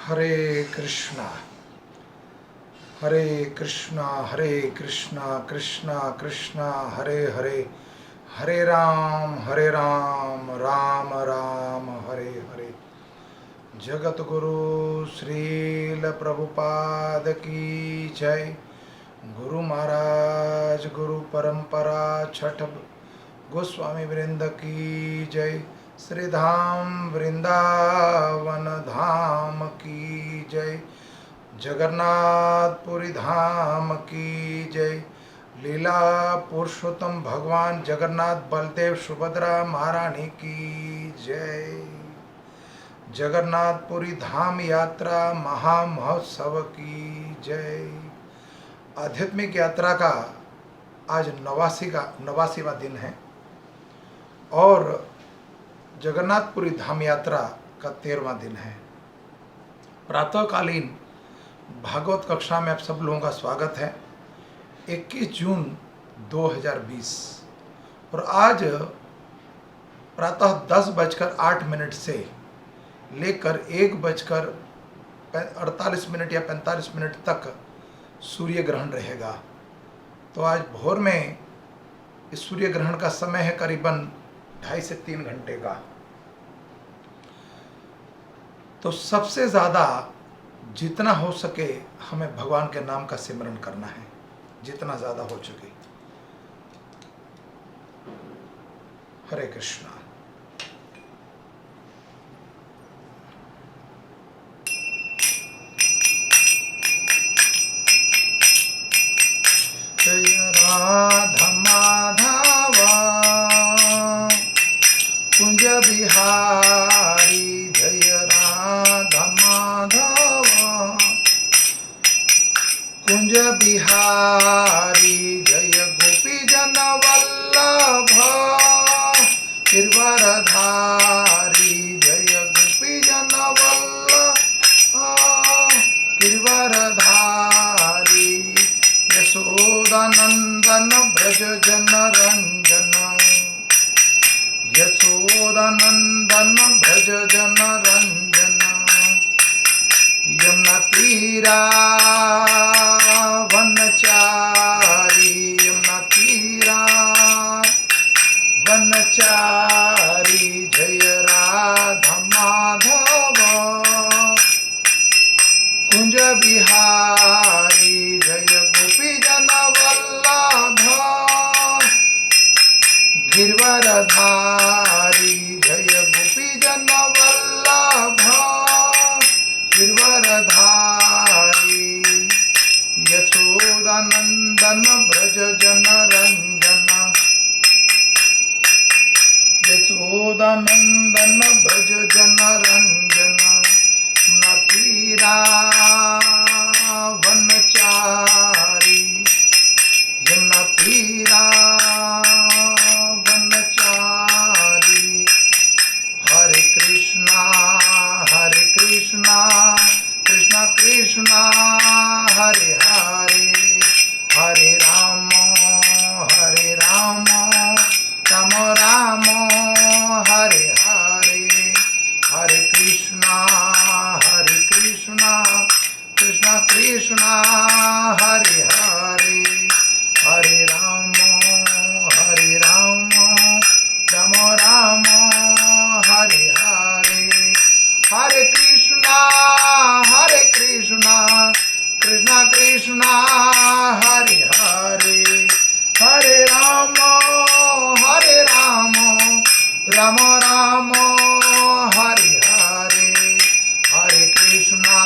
हरे कृष्णा हरे कृष्णा कृष्णा कृष्णा हरे हरे, हरे राम राम राम हरे हरे। जगत गुरु श्रील प्रभुपाद की जय। गुरु महाराज गुरु परंपरा छठ गोस्वामी वृंद की जय। श्री धाम वृंदावन धाम की जय। जगन्नाथपुरी धाम की जय। लीला पुरुषोत्तम भगवान जगन्नाथ बलदेव सुभद्रा महारानी की जय। जगन्नाथपुरी धाम यात्रा महामहोत्सव की जय। आध्यात्मिक यात्रा का आज 89वां दिन है और जगन्नाथपुरी धाम यात्रा का 13वां दिन है। प्रातःकालीन भागवत कक्षा में आप सब लोगों का स्वागत है। 21 जून 2020 और आज प्रातः 10:08 से लेकर 1:48 या 45 तक सूर्य ग्रहण रहेगा। तो आज भोर में इस सूर्य ग्रहण का समय है करीबन 2.5 से 3 घंटे का। तो सबसे ज़्यादा जितना हो सके हमें भगवान के नाम का सिमरन करना है, जितना ज़्यादा हो सके। हरे कृष्णा। जय राधा माधव कुंज बिहारी, जय राधा माधव कुंज बिहारी, जय गोपी जन वल्लभ गिरवरधारी, जय गोपी जन वल्लभ गिरवरधारी, यशोदानंदन ब्रज जन रंजन, यशोदानंदन ब्रज जन रंजन, यमुना तीरा वनचारी, यमुना तीरा वनचारी, जय राधा माधव कुंज बिहारी, जय गोपी जन वल्लभ गिरवरधारी, जय गोपी जन वल्लभ गिरवरधारी, यशोदानंदन ब्रज जन रंजन, यशोदानंदन ब्रज जन रंजन, नतीरा वनचारी, यमुना वनचारी। हरे कृष्णा कृष्णा कृष्णा हरे हरे, हरे राम राम राम हरे हरे, हरे कृष्णा कृष्णा कृष्णा हरे हरे, हरे राम राम हरे हरे, हरे कृष्णा कृष्णा कृष्णा हरे हरे, हरे राम राम हरे हरे, हरे कृष्णा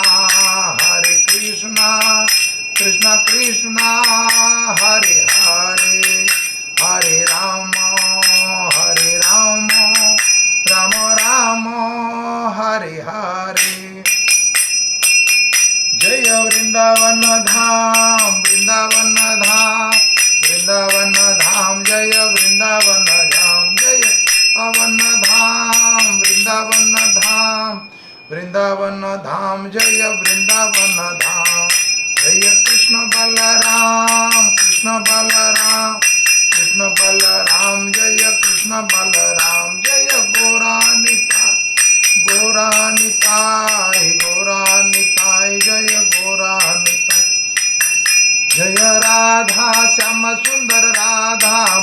कृष्णा हरे हरे, हरे राम राम हरे हरे। जय वृंदावन धाम वृंदावन धाम, जय वृंदावन धाम, जय अवन धाम वृंदावन धाम, जय वृंदावन धाम, जय कृष्ण बलराम जय कृष्ण बलराम, जय गौरानिताय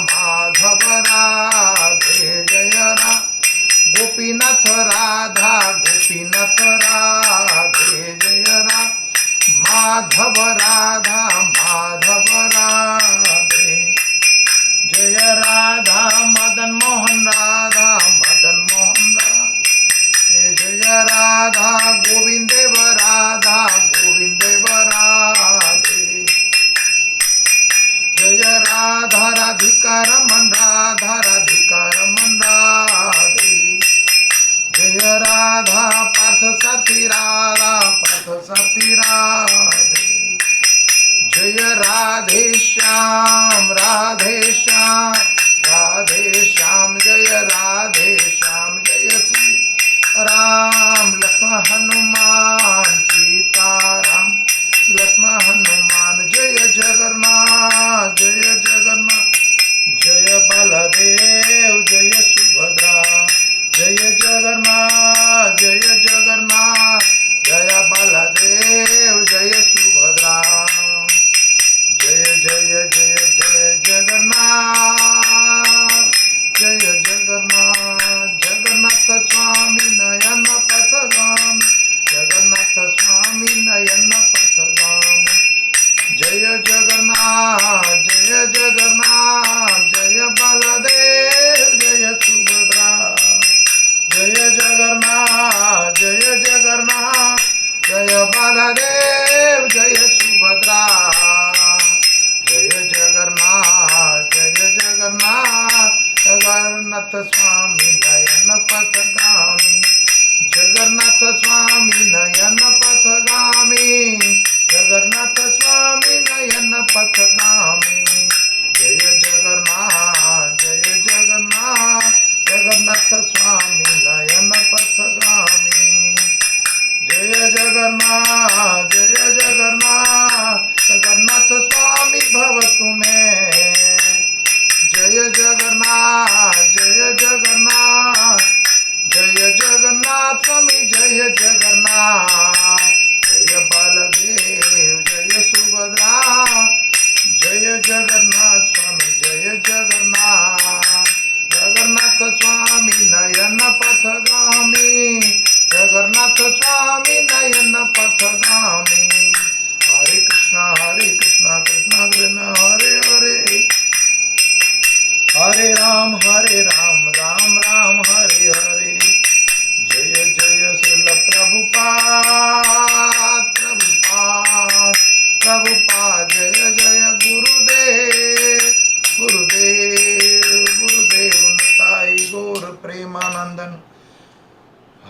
माधव राधे जय राम गोपीनाथ राधा गोपीनाथ राधे जय राम माधव राधा माधव राधे जय राधा मदन मोहन राधा मदन मोहन राधे जय राधा गोविंद देव राधा गोविंद देव राधे जय राधा राधिका रमन राधा राधिका रमन राधे जय राधा पार्थ सारथी राधा पार्थ सारथी राधे जय राधे श्याम राधे श्याम राधे श्याम जय राधे श्याम जय श्री राम लक्ष्मण हनुमान सीताराम लक्ष्मण हनुमान जय जगन्नाथ जय जगन्नाथ जय बलदेव जय सुभद्रा जय जगन्नाथ जय जगन्नाथ जय बलदेव जय सुभद्रा जय जय जय जय जगन्नाथ जय जगन्नाथ जगन्नाथ स्वामी नयन पथगामी जगन्नाथ स्वामी नयन पथगामी जय जगन्नाथ जय जगन्नाथ जय बलदेव जय सुभद्रा जय जगन्नाथ जय जगन्नाथ जय बलदेव जय सुभद्रा जय जगन्नाथ जय जगन्नाथ जगन्नाथ स्वामी नयन पथगामी जगन्नाथ स्वामी नयन पथगामी जगन्नाथ स्वामी नयन पथगामी जय जगन्नाथ जय जगन्नाथ जगन्नाथ स्वामी नयन पथगामी जय जगन्नाथ जय जगन्नाथ जगन्नाथ स्वामी भवतु मे जय जगन्नाथ जय जगन्नाथ जय जगन्नाथ स्वामी जय जगन्नाथ जय बलदेव जय सुभद्रा जय जगन्नाथ स्वामी जय जगन्नाथ जगन्नाथ स्वामी नयन पथगामी जगन्नाथ स्वामी नयन पथगामी हरे कृष्णा कृष्णा कृष्ण हरे हरे हरे राम राम राम हरे हरे जय जय श्रील प्रभुपाद प्रभुपाद प्रभुपाद जय जय गुरुदेव गुरुदेव गुरुदेव निताई गौर प्रेमानंदन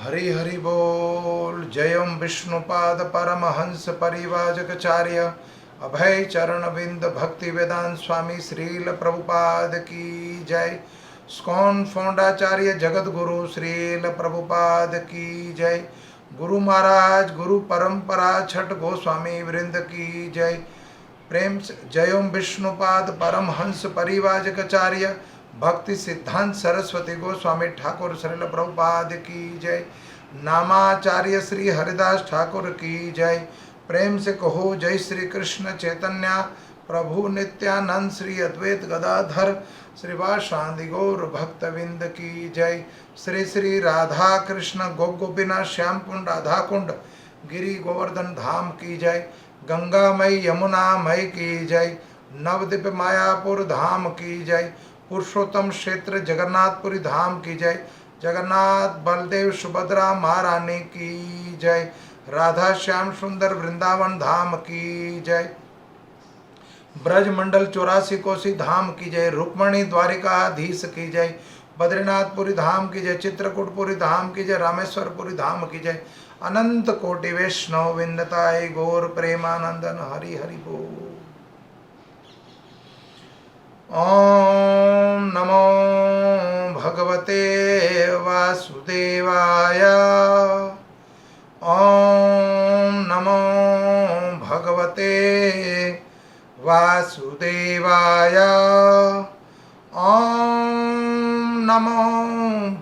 हरि हरि बोल जयम विष्णुपाद परमहंस परिवाजकाचार्य अभय चरण बिंद भक्ति वेदांत स्वामी श्रील प्रभुपाद की जय स्कॉन फौंडाचार्य जगत गुरु श्रील प्रभुपाद की जय गुरु महाराज गुरु परंपरा छठ गोस्वामी वृंद की जय प्रेम से जयम विष्णुपाद परमहंस परिवाजकाचार्य भक्ति सिद्धांत सरस्वती गोस्वामी ठाकुर श्रील प्रभुपाद की जय नामाचार्य श्री हरिदास ठाकुर की जय प्रेम से कहो जय श्री कृष्ण चैतन्य प्रभु नित्यानंद श्री अद्वैत गदाधर श्रीवासादि गौर भक्तविंद की जय श्री श्री राधा कृष्ण गोपिनाथ श्याम कुंड राधा कुंड गिरी गोवर्धन धाम की जय गंगा मई यमुना मई की जय नवद्वीप मायापुर धाम की जय पुरुषोत्तम क्षेत्र जगन्नाथपुरी धाम की जय जगन्नाथ बलदेव सुभद्रा महारानी की जय राधा श्याम सुंदर वृंदावन धाम की जय ब्रज मंडल 84 कोसी धाम की जय रुक्मणी द्वारिकाधीश की जय बद्रीनाथपुरी धाम की जय चित्रकूटपुरी धाम की जय रामेश्वरपुरी धाम की जय अनंत कोटि वैष्णव विंदताय गौर प्रेमानंदन हरि हरि बोल। ओम नमो भगवते वासुदेवाय ओम नमो भगवते वासुदेवाय ओम नमो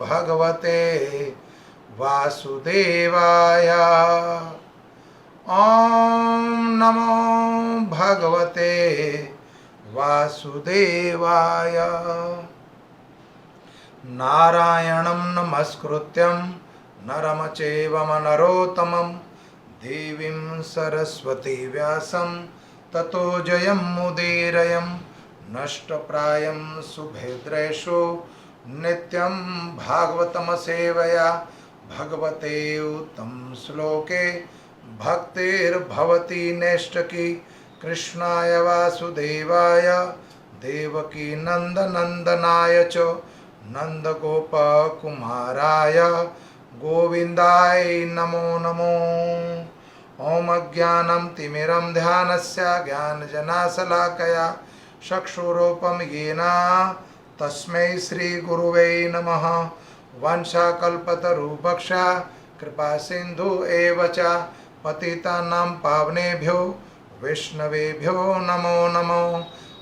भगवते वासुदेवाय ओम नमो भगवते वासुदेवाय। नारायणं नमस्कृत्यं नरं चैव नरोत्तमं देवीं सरस्वती व्यासं ततो जयमुदीरयं। नष्टप्रायं सुभद्रेषु नित्यं भागवतं सेवया भगवते उत्तम श्लोके भक्तिर्भवति नैष्टकी। कृष्णाय वासुदेवाय देवकी नंदनंदनाय च नंदगोपकुमाराय गोविंदाय नमो नमो। ओम अज्ञानं तिमिरं ध्यानस्य ज्ञानजनाशलाकया चक्षुरुपं येन तस्मै श्रीगुरुवे नमः। वंशाकल्पतरुभक्षा कृपा सिंधु एव च पतितानां पावनेभ्यो वैष्णवेभ्यो नमो नमो।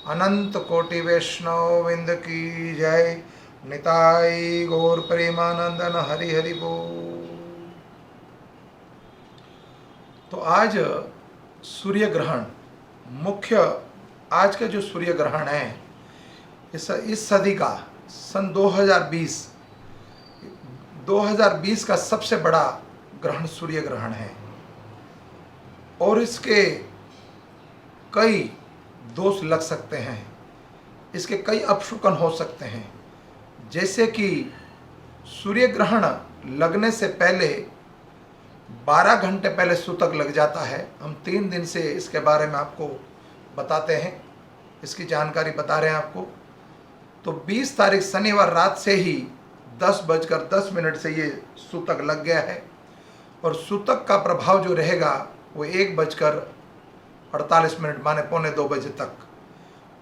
अनंत कोटि वैष्णव विंद की जय। निताई गौर प्रेमानंदन हरि हरि बोल। तो आज सूर्य ग्रहण मुख्य, आज का जो सूर्य ग्रहण है इस सदी का सन 2020 का सबसे बड़ा ग्रहण सूर्य ग्रहण है और इसके कई दोष लग सकते हैं, इसके कई अपशकुन हो सकते हैं। जैसे कि सूर्य ग्रहण लगने से पहले 12 घंटे पहले सूतक लग जाता है। हम 3 दिन से इसके बारे में आपको बताते हैं, इसकी जानकारी बता रहे हैं आपको। तो 20 तारीख शनिवार रात से ही 10:10 से ये सूतक लग गया है और सूतक का प्रभाव जो रहेगा वो 1:48 माने 1:45 बजे तक।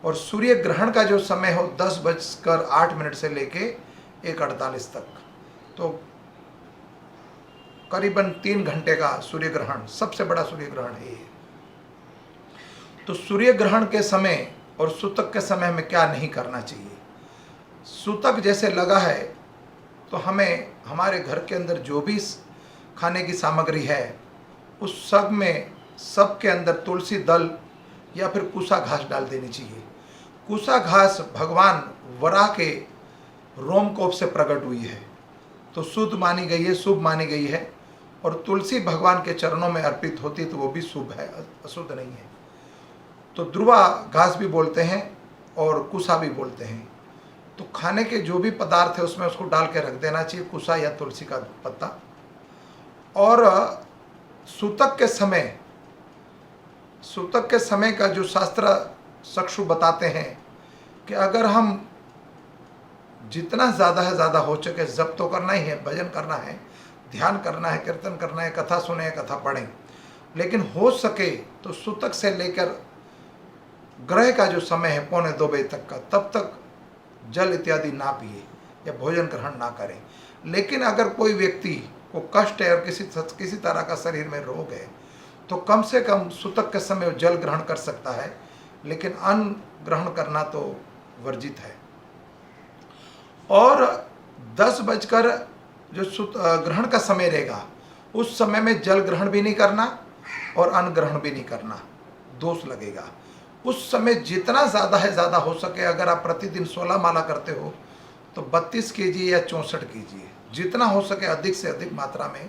और सूर्य ग्रहण का जो समय हो 10:08 से लेके 1:48 तक, तो करीबन 3 घंटे का सूर्य ग्रहण, सबसे बड़ा सूर्य ग्रहण है ये। तो सूर्य ग्रहण के समय और सूतक के समय में क्या नहीं करना चाहिए। सूतक जैसे लगा है तो हमें हमारे घर के अंदर जो भी खाने की सामग्री है उस सब के अंदर तुलसी दल या फिर कुसा घास डाल देनी चाहिए। कुसा घास भगवान वराह के रोमकोप से प्रकट हुई है तो शुद्ध मानी गई है, शुभ मानी गई है। और तुलसी भगवान के चरणों में अर्पित होती है तो वो भी शुभ है, अशुद्ध नहीं है। तो ध्रुवा घास भी बोलते हैं और कुसा भी बोलते हैं। तो खाने के जो भी पदार्थ है उसमें उसको डाल के रख देना चाहिए, कुसा या तुलसी का पत्ता। और सूतक के समय का जो शास्त्र चक्षु बताते हैं कि अगर हम जितना ज़्यादा है ज़्यादा हो सके जप तो करना ही है, भजन करना है, ध्यान करना है, कीर्तन करना है, कथा सुने, कथा पढ़ें, लेकिन हो सके तो सूतक से लेकर ग्रह का जो समय है 1:45 बजे तक का, तब तक जल इत्यादि ना पिए या भोजन ग्रहण ना करें। लेकिन अगर कोई व्यक्ति को कष्ट है और किसी तरह का शरीर में रोग है तो कम से कम सूतक के समय जल ग्रहण कर सकता है, लेकिन अन्न ग्रहण करना तो वर्जित है। और 10 बजकर जो ग्रहण का समय रहेगा उस समय में जल ग्रहण भी नहीं करना और अन्न ग्रहण भी नहीं करना, दोष लगेगा। उस समय जितना ज़्यादा है ज़्यादा हो सके, अगर आप प्रतिदिन 16 माला करते हो तो 32 कीजिए या 64 कीजिए, जितना हो सके अधिक से अधिक मात्रा में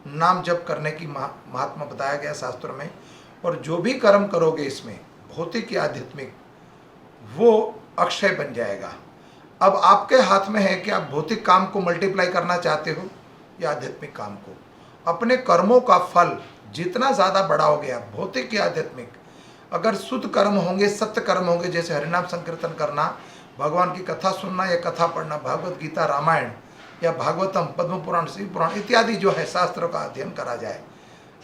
नाम जप करने की महात्मा बताया गया शास्त्रों में। और जो भी कर्म करोगे इसमें भौतिक या आध्यात्मिक, वो अक्षय बन जाएगा। अब आपके हाथ में है कि आप भौतिक काम को मल्टीप्लाई करना चाहते हो या आध्यात्मिक काम को। अपने कर्मों का फल जितना ज़्यादा बढ़ाओगे आप, भौतिक या आध्यात्मिक, अगर शुद्ध कर्म होंगे, सत्य कर्म होंगे, जैसे हरिनाम संकीर्तन करना, भगवान की कथा सुनना या कथा पढ़ना, भागवत गीता, रामायण या भागवतम, पद्म पुराण, शिव पुराण इत्यादि जो है शास्त्रों का अध्ययन करा जाए,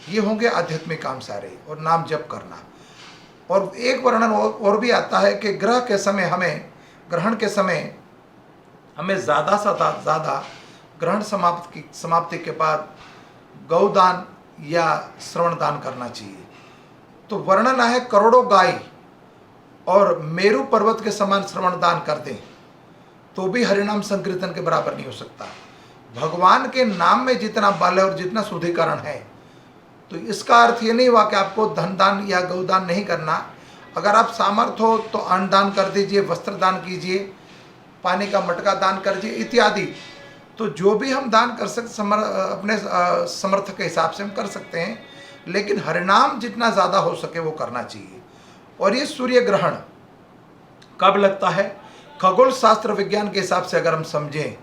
ये होंगे आध्यात्मिक काम सारे। और नाम जप करना। और एक वर्णन और भी आता है कि ग्रहण के समय हमें ज़्यादा से ज़्यादा ग्रहण समाप्ति के बाद गौदान या श्रवण दान करना चाहिए। तो वर्णन है करोड़ों गाय और मेरू पर्वत के समान श्रवण दान कर दें तो भी हरिनाम संकीर्तन के बराबर नहीं हो सकता। भगवान के नाम में जितना बल है और जितना शुद्धिकरण है, तो इसका अर्थ ये नहीं हुआ कि आपको धन दान या गौदान नहीं करना। अगर आप सामर्थ्य हो तो अन्न दान कर दीजिए, वस्त्र दान कीजिए, पानी का मटका दान कर दीजिए इत्यादि। तो जो भी हम दान कर सकते अपने समर्थ के हिसाब से हम कर सकते हैं, लेकिन हरिनाम जितना ज़्यादा हो सके वो करना चाहिए। और ये सूर्य ग्रहण कब लगता है? खगोल शास्त्र विज्ञान के हिसाब से अगर हम समझें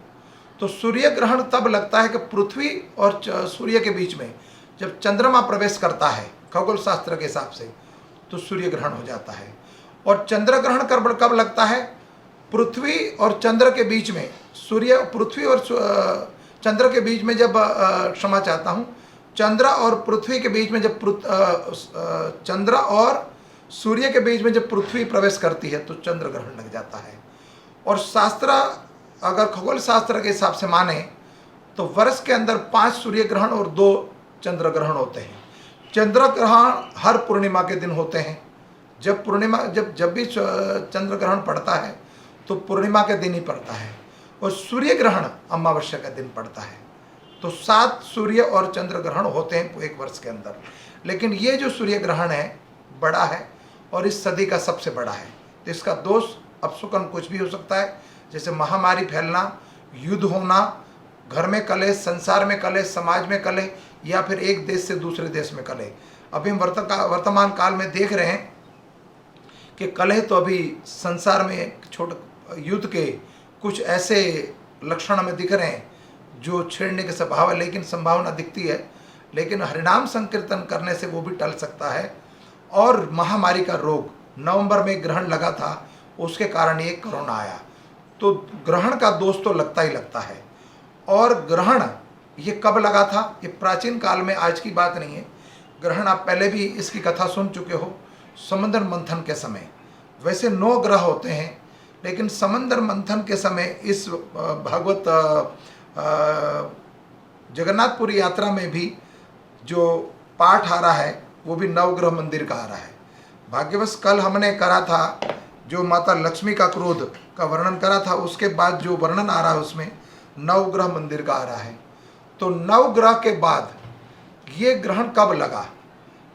तो सूर्य ग्रहण तब लगता है कि पृथ्वी और सूर्य के बीच में जब चंद्रमा प्रवेश करता है खगोल शास्त्र के हिसाब से, तो सूर्य ग्रहण हो जाता है। और चंद्र ग्रहण कब लगता है? पृथ्वी और चंद्र के बीच में, पृथ्वी और चंद्र के बीच में जब क्षमा चाहता हूँ, चंद्र और पृथ्वी के बीच में जब चंद्र और सूर्य के बीच में जब पृथ्वी प्रवेश करती है तो चंद्र ग्रहण लग जाता है। और शास्त्र अगर खगोल शास्त्र के हिसाब से माने तो वर्ष के अंदर 5 सूर्य ग्रहण और 2 चंद्र ग्रहण होते हैं। चंद्र ग्रहण हर पूर्णिमा के दिन होते हैं। जब भी चंद्र ग्रहण पड़ता है तो पूर्णिमा के दिन ही पड़ता है, और सूर्य ग्रहण अमावस्या का दिन पड़ता है। तो 7 सूर्य और चंद्र ग्रहण होते हैं एक वर्ष के अंदर। लेकिन ये जो सूर्य ग्रहण है बड़ा है और इस सदी का सबसे बड़ा है। तो इसका दोष अपशकुन कुछ भी हो सकता है, जैसे महामारी फैलना, युद्ध होना, घर में कलह, संसार में कलह, समाज में कलह, या फिर एक देश से दूसरे देश में कलह। अभी हम वर्तमान काल में देख रहे हैं कि कलह तो अभी संसार में युद्ध के कुछ ऐसे लक्षण हमें दिख रहे हैं जो छेड़ने के स्वभाव है, लेकिन संभावना दिखती है। लेकिन हरिनाम संकीर्तन करने से वो भी टल सकता है। और महामारी का रोग, नवंबर में ग्रहण लगा था, उसके कारण ये कोरोना आया। तो ग्रहण का दोष तो लगता ही लगता है। और ग्रहण ये कब लगा था? ये प्राचीन काल में, आज की बात नहीं है। ग्रहण आप पहले भी इसकी कथा सुन चुके हो, समंदर मंथन के समय। वैसे 9 ग्रह होते हैं, लेकिन समंदर मंथन के समय इस भागवत जगन्नाथपुरी यात्रा में भी जो पाठ आ रहा है वो भी नवग्रह मंदिर का आ रहा है। भाग्यवश कल हमने करा था जो माता लक्ष्मी का क्रोध का वर्णन करा था, उसके बाद जो वर्णन आ रहा है उसमें नवग्रह मंदिर का आ रहा है। तो नवग्रह के बाद ये ग्रहण कब लगा?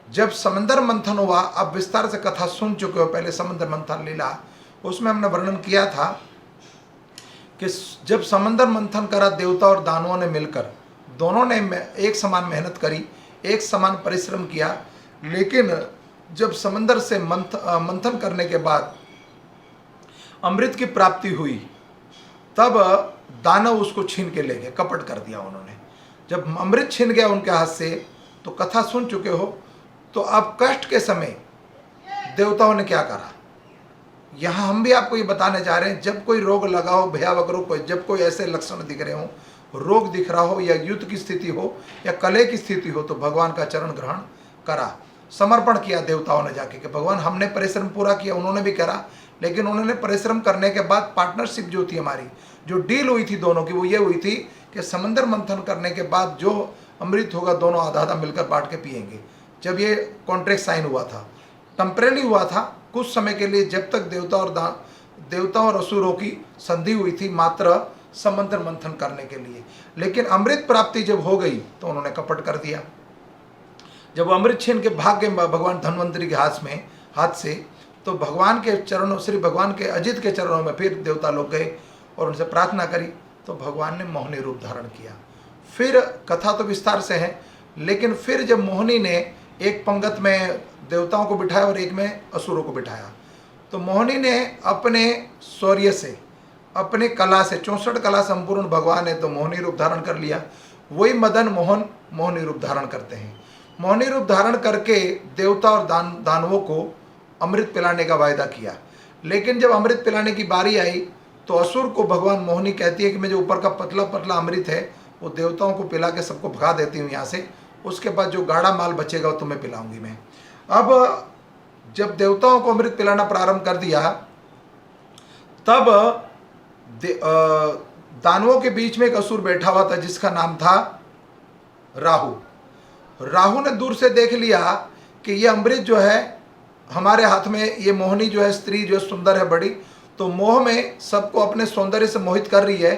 जब समंदर मंथन हुआ। अब विस्तार से कथा सुन चुके हो पहले, समंदर मंथन लीला, उसमें हमने वर्णन किया था कि जब समंदर मंथन करा देवता और दानवों ने मिलकर, दोनों ने एक समान मेहनत करी, एक समान परिश्रम किया। लेकिन जब समंदर से मंथन करने के बाद अमृत की प्राप्ति हुई, तब दानव उसको छीन के ले गए, कपट कर दिया उन्होंने। जब अमृत छीन गया उनके हाथ से, तो कथा सुन चुके हो। तो अब कष्ट के समय देवताओं ने क्या करा, यहाँ हम भी आपको ये बताने जा रहे हैं। जब कोई रोग लगा हो, भयावह रोग, जब कोई ऐसे लक्षण दिख रहे हो, रोग दिख रहा हो, या युद्ध की स्थिति हो, या कलह की स्थिति हो, तो भगवान का चरण ग्रहण करा, समर्पण किया देवताओं ने जाके कि भगवान हमने परिश्रम पूरा किया। उन्होंने भी करा, लेकिन उन्होंने परिश्रम करने के बाद पार्टनरशिप जो थी हमारी, जो डील हुई थी दोनों की, वो ये हुई थी कि समंदर मंथन करने के बाद जो अमृत होगा दोनों आधा आधा मिलकर बांट के पिएंगे। जब ये कॉन्ट्रैक्ट साइन हुआ था, टेम्परेरी हुआ था, कुछ समय के लिए, जब तक देवता और असुरों की संधि हुई थी मात्र समंदर मंथन करने के लिए। लेकिन अमृत प्राप्ति जब हो गई तो उन्होंने कपट कर दिया। जब अमृत छीन के भाग गए भगवान धन्वंतरी के हाथ से, तो भगवान के चरणों, श्री भगवान के अजित के चरणों में फिर देवता लोग गए और उनसे प्रार्थना करी, तो भगवान ने मोहिनी रूप धारण किया। फिर कथा तो विस्तार से है, लेकिन फिर जब मोहिनी ने एक पंगत में देवताओं को बिठाया और एक में असुरों को बिठाया, तो मोहिनी ने अपने शौर्य से, अपने कला से, 64 कला संपूर्ण भगवान ने तो मोहिनी रूप धारण कर लिया। वही मदन मोहन मोहिनी रूप धारण करते हैं। मोहिनी रूप धारण करके देवता और दानवों को अमृत पिलाने का वायदा किया। लेकिन जब अमृत पिलाने की बारी आई तो असुर को भगवान मोहिनी कहती है कि मैं जो ऊपर का पतला पतला अमृत है वो देवताओं को पिला के सबको भगा देती हूँ यहाँ से, उसके बाद जो गाढ़ा माल बचेगा वो तुम्हें पिलाऊंगी मैं। अब जब देवताओं को अमृत पिलाना प्रारंभ कर दिया, तब दानवों के बीच में एक असुर बैठा हुआ था जिसका नाम था राहु। राहु ने दूर से देख लिया कि ये अमृत जो है हमारे हाथ में, ये मोहिनी जो है, स्त्री जो सुंदर है बड़ी, तो मोह में सबको अपने सौंदर्य से मोहित कर रही है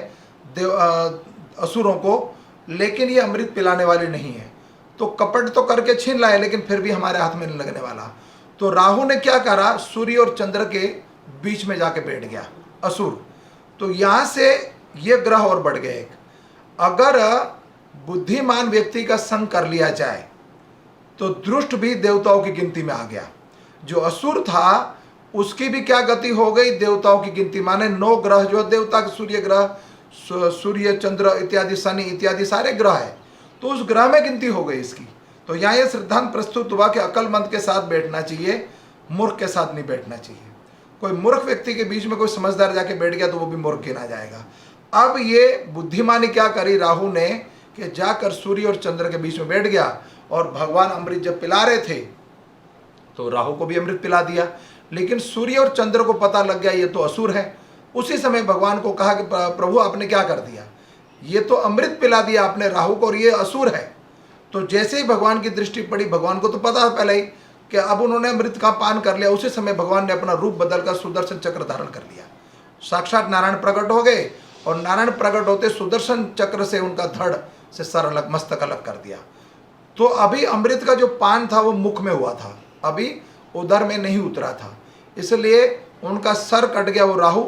असुरों को, लेकिन ये अमृत पिलाने वाली नहीं है। तो कपट तो करके छीन लाए, लेकिन फिर भी हमारे हाथ में नहीं लगने वाला। तो राहु ने क्या करा, सूर्य और चंद्र के बीच में जाके बैठ गया असुर। तो यहां से ये ग्रह और बढ़ गए एक। अगर बुद्धिमान व्यक्ति का संग कर लिया जाए तो दुष्ट भी देवताओं की गिनती में आ गया। जो असुर था उसकी भी क्या गति हो गई, देवताओं की गिनती। माने 9 ग्रह जो देवता के, सूर्य ग्रह, सूर्य चंद्र इत्यादि, शनि इत्यादि सारे ग्रह है, तो उस ग्रह में गिनती हो गई इसकी। तो यहाँ यह सिद्धांत प्रस्तुत हुआ कि अक्लमंद के साथ बैठना चाहिए, मूर्ख के साथ नहीं बैठना चाहिए। कोई मूर्ख व्यक्ति के बीच में कोई समझदार जाके बैठ गया तो वो भी मूर्ख गिना जाएगा। अब ये बुद्धिमानी क्या करी राहु ने कि जाकर सूर्य और चंद्र के बीच में बैठ गया, और भगवान अमृत जब पिला रहे थे तो राहु को भी अमृत पिला दिया। लेकिन सूर्य और चंद्र को पता लग गया ये तो असुर है। उसी समय भगवान को कहा कि प्रभु आपने क्या कर दिया, ये तो अमृत पिला दिया आपने राहु को और ये असुर है। तो जैसे ही भगवान की दृष्टि पड़ी, भगवान को तो पता है पहले ही कि अब उन्होंने अमृत का पान कर लिया, उसी समय भगवान ने अपना रूप बदलकर सुदर्शन चक्र धारण कर लिया। साक्षात नारायण प्रकट हो गए, और नारायण प्रकट होते सुदर्शन चक्र से उनका धड़ से सर अलग, मस्तक अलग कर दिया। तो अभी अमृत का जो पान था वो मुख में हुआ था, अभी उदर में नहीं उतरा था, इसलिए उनका सर कट गया वो राहु,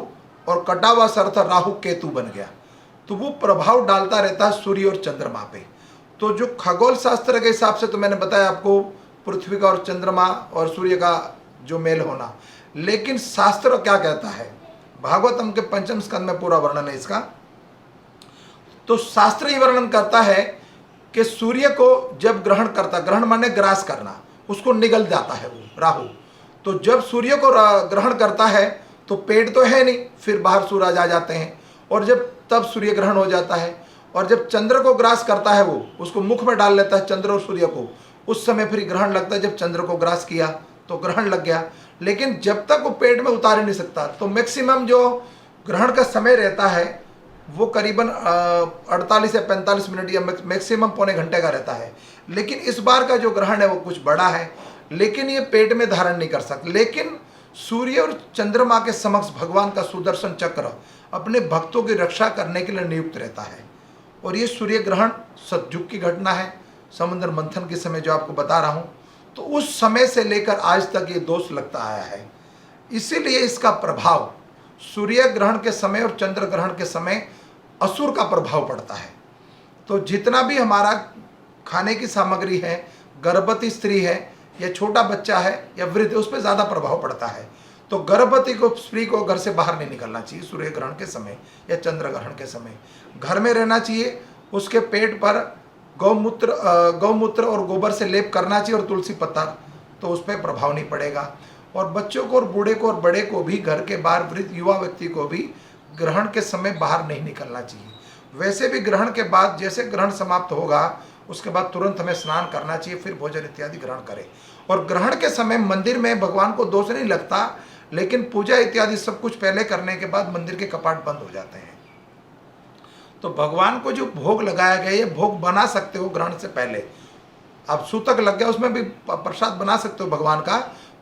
और कटा हुआ सर था राहु केतु बन गया। तो वो प्रभाव डालता रहता है सूर्य और चंद्रमा पे। तो जो खगोल शास्त्र के हिसाब से तो मैंने बताया आपको पृथ्वी का और चंद्रमा और सूर्य का जो मेल होना, लेकिन शास्त्र क्या कहता है, भागवतम के 5वें स्कंद में पूरा वर्णन है इसका। तो शास्त्र ही वर्णन करता है कि सूर्य को जब ग्रहण करता, ग्रहण माने ग्रास करना, उसको निगल जाता है वो राहु। तो जब सूर्य को ग्रहण करता है तो पेट तो है नहीं, फिर बाहर सूरज आ जाते हैं, और जब तब सूर्य ग्रहण हो जाता है। और जब चंद्र को ग्रास करता है वो उसको मुख में डाल लेता है चंद्र और सूर्य को, उस समय फिर ग्रहण लगता है। जब चंद्र को ग्रास किया तो ग्रहण लग गया, लेकिन जब तक वो पेट में उतार ही नहीं सकता। तो मैक्सिमम जो ग्रहण का समय रहता है वो करीबन 48 से 45 मिनट या मैक्सिमम पौने घंटे का रहता है। लेकिन इस बार का जो ग्रहण है वो कुछ बड़ा है, लेकिन ये पेट में धारण नहीं कर सकते। लेकिन सूर्य और चंद्रमा के समक्ष भगवान का सुदर्शन चक्र अपने भक्तों की रक्षा करने के लिए नियुक्त रहता है। और ये सूर्य ग्रहण सतयुग की घटना है, समुद्र मंथन के समय जो आपको बता रहा हूँ। तो उस समय से लेकर आज तक ये दोष लगता आया है, इसीलिए इसका प्रभाव सूर्य ग्रहण के समय और चंद्र ग्रहण के समय असुर का प्रभाव पड़ता है। तो जितना भी हमारा खाने की सामग्री है, गर्भवती स्त्री है या छोटा बच्चा है या वृद्ध, उस पर ज़्यादा प्रभाव पड़ता है। तो गर्भवती को, स्त्री को घर से बाहर नहीं निकलना चाहिए सूर्य ग्रहण के समय या चंद्र ग्रहण के समय, घर में रहना चाहिए। उसके पेट पर गौमूत्र और गोबर से लेप करना चाहिए और तुलसी पत्ता, तो उस पर प्रभाव नहीं पड़ेगा। और बच्चों को और बूढ़े को और बड़े को भी घर के बाहर, वृद्ध युवा व्यक्ति को भी ग्रहण के समय बाहर नहीं निकलना चाहिए। वैसे भी ग्रहण के बाद जैसे ग्रहण समाप्त होगा उसके बाद तुरंत हमें स्नान करना चाहिए, फिर भोजन इत्यादि ग्रहण करें। और ग्रहण के समय मंदिर में भगवान को दोष नहीं लगता, लेकिन पूजा इत्यादि सब कुछ पहले करने के बाद मंदिर के कपाट बंद हो जाते हैं। तो भगवान को जो भोग लगाया गया, ये भोग बना सकते हो ग्रहण से पहले। अब सूतक लग गया, उसमें भी प्रसाद बना सकते हो भगवान का।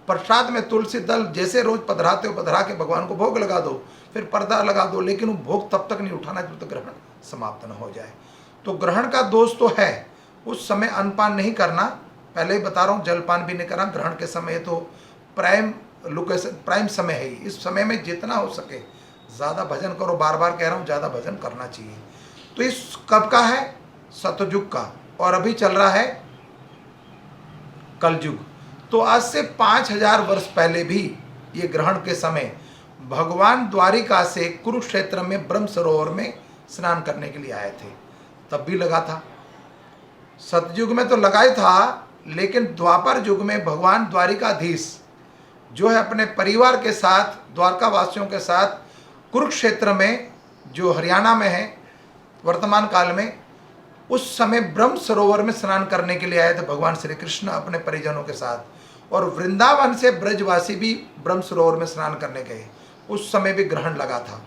प्रसाद में तुलसी दल जैसे रोज पधराते हो, पधरा के भगवान को भोग लगा दो, फिर पर्दा लगा दो, लेकिन वो भोग तब तक नहीं उठाना जब तक ग्रहण समाप्त न हो जाए। तो ग्रहण का दोष तो है, उस समय अन्नपान नहीं करना, पहले ही बता रहा हूँ, जलपान भी नहीं करना। ग्रहण के समय तो प्राइम लोकेशन, प्राइम समय है, इस समय में जितना हो सके ज़्यादा भजन करो। बार बार कह रहा हूँ, ज़्यादा भजन करना चाहिए। तो इस कब का है? सतयुग का, और अभी चल रहा है कलयुग। तो आज से 5000 वर्ष पहले भी ये ग्रहण के समय भगवान द्वारिका से कुरुक्षेत्र में ब्रह्म सरोवर में स्नान करने के लिए आए थे, तब भी लगा था। सतयुग में तो लगा ही था, लेकिन द्वापर युग में भगवान द्वारिकाधीश जो है अपने परिवार के साथ, द्वारका वासियों के साथ कुरुक्षेत्र में, जो हरियाणा में है वर्तमान काल में, उस समय ब्रह्म सरोवर में स्नान करने के लिए आए थे भगवान श्री कृष्ण अपने परिजनों के साथ। और वृंदावन से ब्रजवासी भी ब्रह्म सरोवर में स्नान करने गए, उस समय भी ग्रहण लगा था।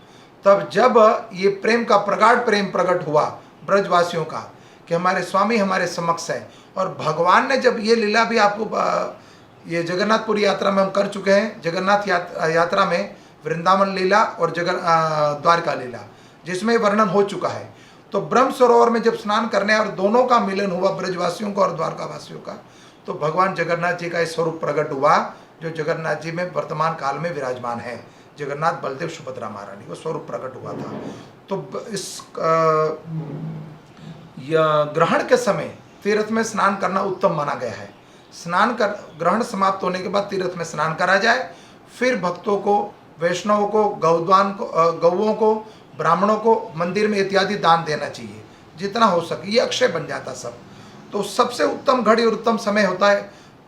तब जब ये प्रेम का प्रगाढ़ प्रेम प्रकट हुआ ब्रजवासियों का कि हमारे स्वामी हमारे समक्ष है, और भगवान ने जब ये लीला भी आपको ये जगन्नाथपुरी यात्रा में हम कर चुके हैं, जगन्नाथ यात्रा में वृंदावन लीला और द्वारका लीला जिसमें वर्णन हो चुका है। तो ब्रह्म सरोवर में जब स्नान करने और दोनों का मिलन हुआ, ब्रजवासियों का और द्वारकावासियों का, तो भगवान जगन्नाथ जी का स्वरूप प्रकट हुआ जो जगन्नाथ जी में वर्तमान काल में विराजमान है। जगन्नाथ बलदेव सुभद्रा महारानी वो स्वरूप प्रकट हुआ था। तो इस ग्रहण के समय तीर्थ में स्नान करना उत्तम माना गया है। स्नान कर ग्रहण समाप्त होने के बाद तीर्थ में स्नान करा जाए, फिर भक्तों को, वैष्णवों को, गौदान को, गौओं को, ब्राह्मणों को मंदिर में इत्यादि दान देना चाहिए जितना हो सके। ये अक्षय बन जाता सब। तो सबसे उत्तम घड़ी और उत्तम समय होता है।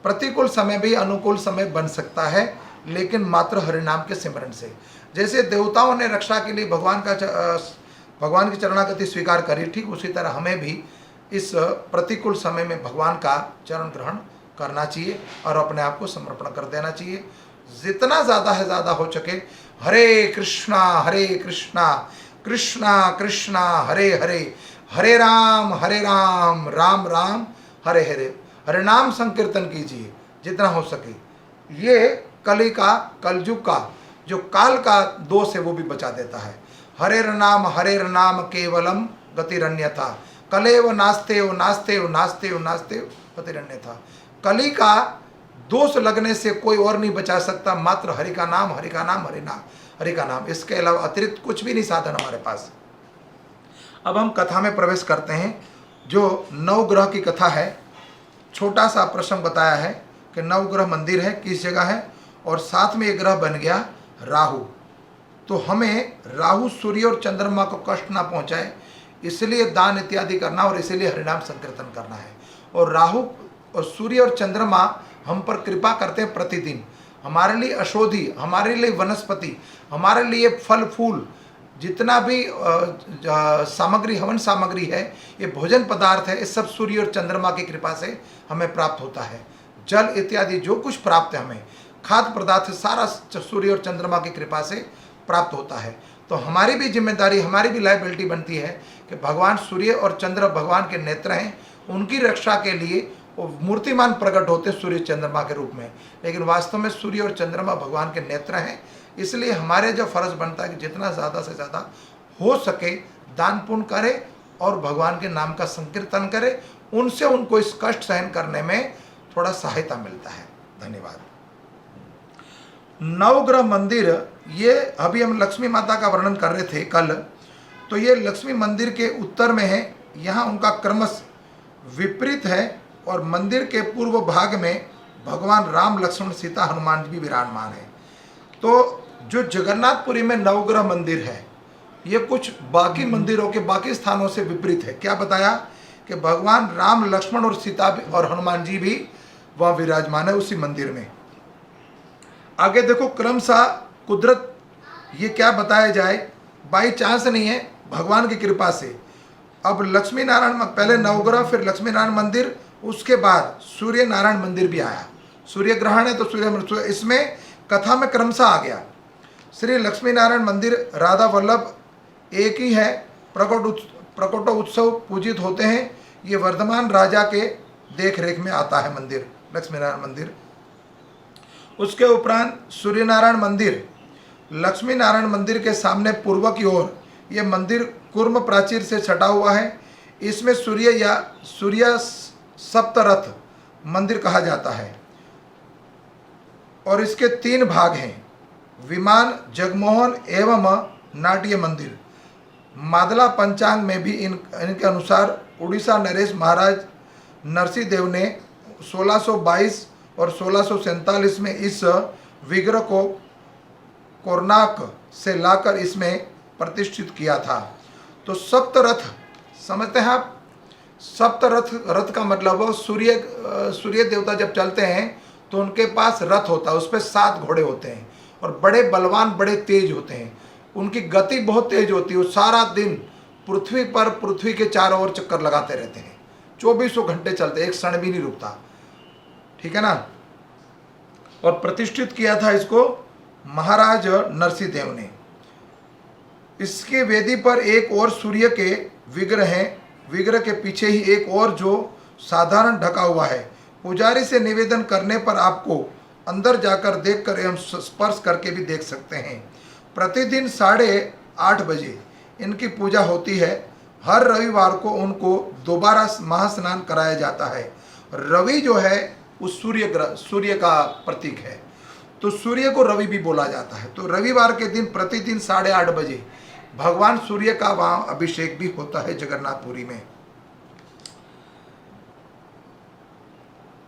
प्रतिकूल समय भी अनुकूल समय बन सकता है, लेकिन मात्र हरिनाम के सिमरन से। जैसे देवताओं ने रक्षा के लिए भगवान की चरणागति स्वीकार करी, ठीक उसी तरह हमें भी इस प्रतिकूल समय में भगवान का चरण ग्रहण करना चाहिए और अपने आप को समर्पण कर देना चाहिए। जितना ज़्यादा है ज़्यादा हो सके हरे कृष्णा कृष्णा कृष्णा हरे हरे, हरे राम राम राम हरे हरे, हरिनाम संकीर्तन कीजिए जितना हो सके। ये कलयुग का जो काल का दोष है वो भी बचा देता है। हरे नाम केवलम गतिरन्यथा, कलेव नास्तेव नास्तेव नास्तेव नास्तेव गतिरन्यथा। कली का दोष लगने से कोई और नहीं बचा सकता, मात्र हरि का नाम हरि का नाम हरि का नाम। इसके अलावा अतिरिक्त कुछ भी नहीं साधन हमारे पास। अब हम कथा में प्रवेश करते हैं। जो नवग्रह की कथा है, छोटा सा प्रसंग बताया है कि नवग्रह मंदिर है, किस जगह है, और साथ में एक ग्रह बन गया राहु। तो हमें राहु सूर्य और चंद्रमा को कष्ट ना पहुंचाए, इसलिए दान इत्यादि करना और इसीलिए हरिनाम संकीर्तन करना है। और राहु और सूर्य और चंद्रमा हम पर कृपा करते हैं प्रतिदिन। हमारे लिए औषधि, हमारे लिए वनस्पति, हमारे लिए फल फूल, जितना भी सामग्री, हवन सामग्री है, ये भोजन पदार्थ है, ये सब सूर्य और चंद्रमा की कृपा से हमें प्राप्त होता है। जल इत्यादि जो कुछ प्राप्त है हमें, खाद्य पदार्थ सारा सूर्य और चंद्रमा की कृपा से प्राप्त होता है। तो हमारी भी जिम्मेदारी, हमारी भी लायबिलिटी बनती है कि भगवान सूर्य और चंद्र भगवान के नेत्र हैं, उनकी रक्षा के लिए वो मूर्तिमान प्रकट होते सूर्य चंद्रमा के रूप में, लेकिन वास्तव में सूर्य और चंद्रमा भगवान के नेत्र हैं। इसलिए हमारे जो फर्ज बनता है कि जितना ज़्यादा से ज़्यादा हो सके दान पुण्य करें और भगवान के नाम का संकीर्तन करें, उनसे उनको इस कष्ट सहन करने में थोड़ा सहायता मिलता है। धन्यवाद। नवग्रह मंदिर, ये अभी हम लक्ष्मी माता का वर्णन कर रहे थे कल, तो ये लक्ष्मी मंदिर के उत्तर में है। यहाँ उनका क्रमश विपरीत है और मंदिर के पूर्व भाग में भगवान राम, लक्ष्मण, सीता, हनुमान जी भी विराजमान है। तो जो जगन्नाथपुरी में नवग्रह मंदिर है, ये कुछ बाकी मंदिरों के बाकी स्थानों से विपरीत है। क्या बताया कि भगवान राम, लक्ष्मण और सीता और हनुमान जी भी वहाँ विराजमान है उसी मंदिर में। आगे देखो क्रमशः कुदरत, ये क्या बताया जाए, बाई चांस नहीं है, भगवान की कृपा से। अब लक्ष्मी नारायण, पहले नवग्रह फिर लक्ष्मी नारायण मंदिर, उसके बाद सूर्य नारायण मंदिर भी आया। सूर्य ग्रहण है तो सूर्य, इसमें कथा में क्रमशः आ गया। श्री लक्ष्मी नारायण मंदिर राधा वल्लभ एक ही है, प्रकट उत्सव पूजित होते हैं। ये वर्धमान राजा के देख रेख में आता है मंदिर, लक्ष्मी नारायण मंदिर। उसके उपरांत सूर्य नारायण मंदिर, लक्ष्मी नारायण मंदिर के सामने पूर्व की ओर यह मंदिर कूर्म प्राचीर से सटा हुआ है। इसमें सूर्य सप्तरथ मंदिर कहा जाता है और इसके 3 भाग हैं, विमान, जगमोहन एवं नाट्य मंदिर। मादला पंचांग में भी इनके अनुसार उड़ीसा नरेश महाराज नरसिंह देव ने 1622 और 1647 में इस विग्रह को कोरनाक से लाकर इसमें प्रतिष्ठित किया था। तो सप्तरथ समझते हैं आप, रथ का मतलब वो सूर्य देवता जब चलते हैं तो उनके पास रथ होता है, उस पर 7 घोड़े होते हैं और बड़े बलवान, बड़े तेज होते हैं। उनकी गति बहुत तेज होती है, वो सारा दिन पृथ्वी के चारों ओर चक्कर लगाते रहते हैं, 2400 घंटे चलते, एक क्षण भी नहीं रुकता। ठीक है ना। और प्रतिष्ठित किया था इसको महाराज नरसिंह देव ने। इसके वेदी पर एक और सूर्य के विग्रह हैं, विग्रह के पीछे ही एक और जो साधारण ढका हुआ है। पुजारी से निवेदन करने पर आपको अंदर जाकर देखकर एवं स्पर्श करके भी देख सकते हैं। प्रतिदिन 8:30 बजे इनकी पूजा होती है। हर रविवार को उनको दोबारा महास्नान कराया जाता है। रवि जो है उस सूर्य का प्रतीक है। तो सूर्य को रवि भी बोला जाता है। तो रविवार के दिन प्रतिदिन 8:30 बजे भगवान सूर्य का वहाँ अभिषेक भी होता है जगन्नाथपुरी में।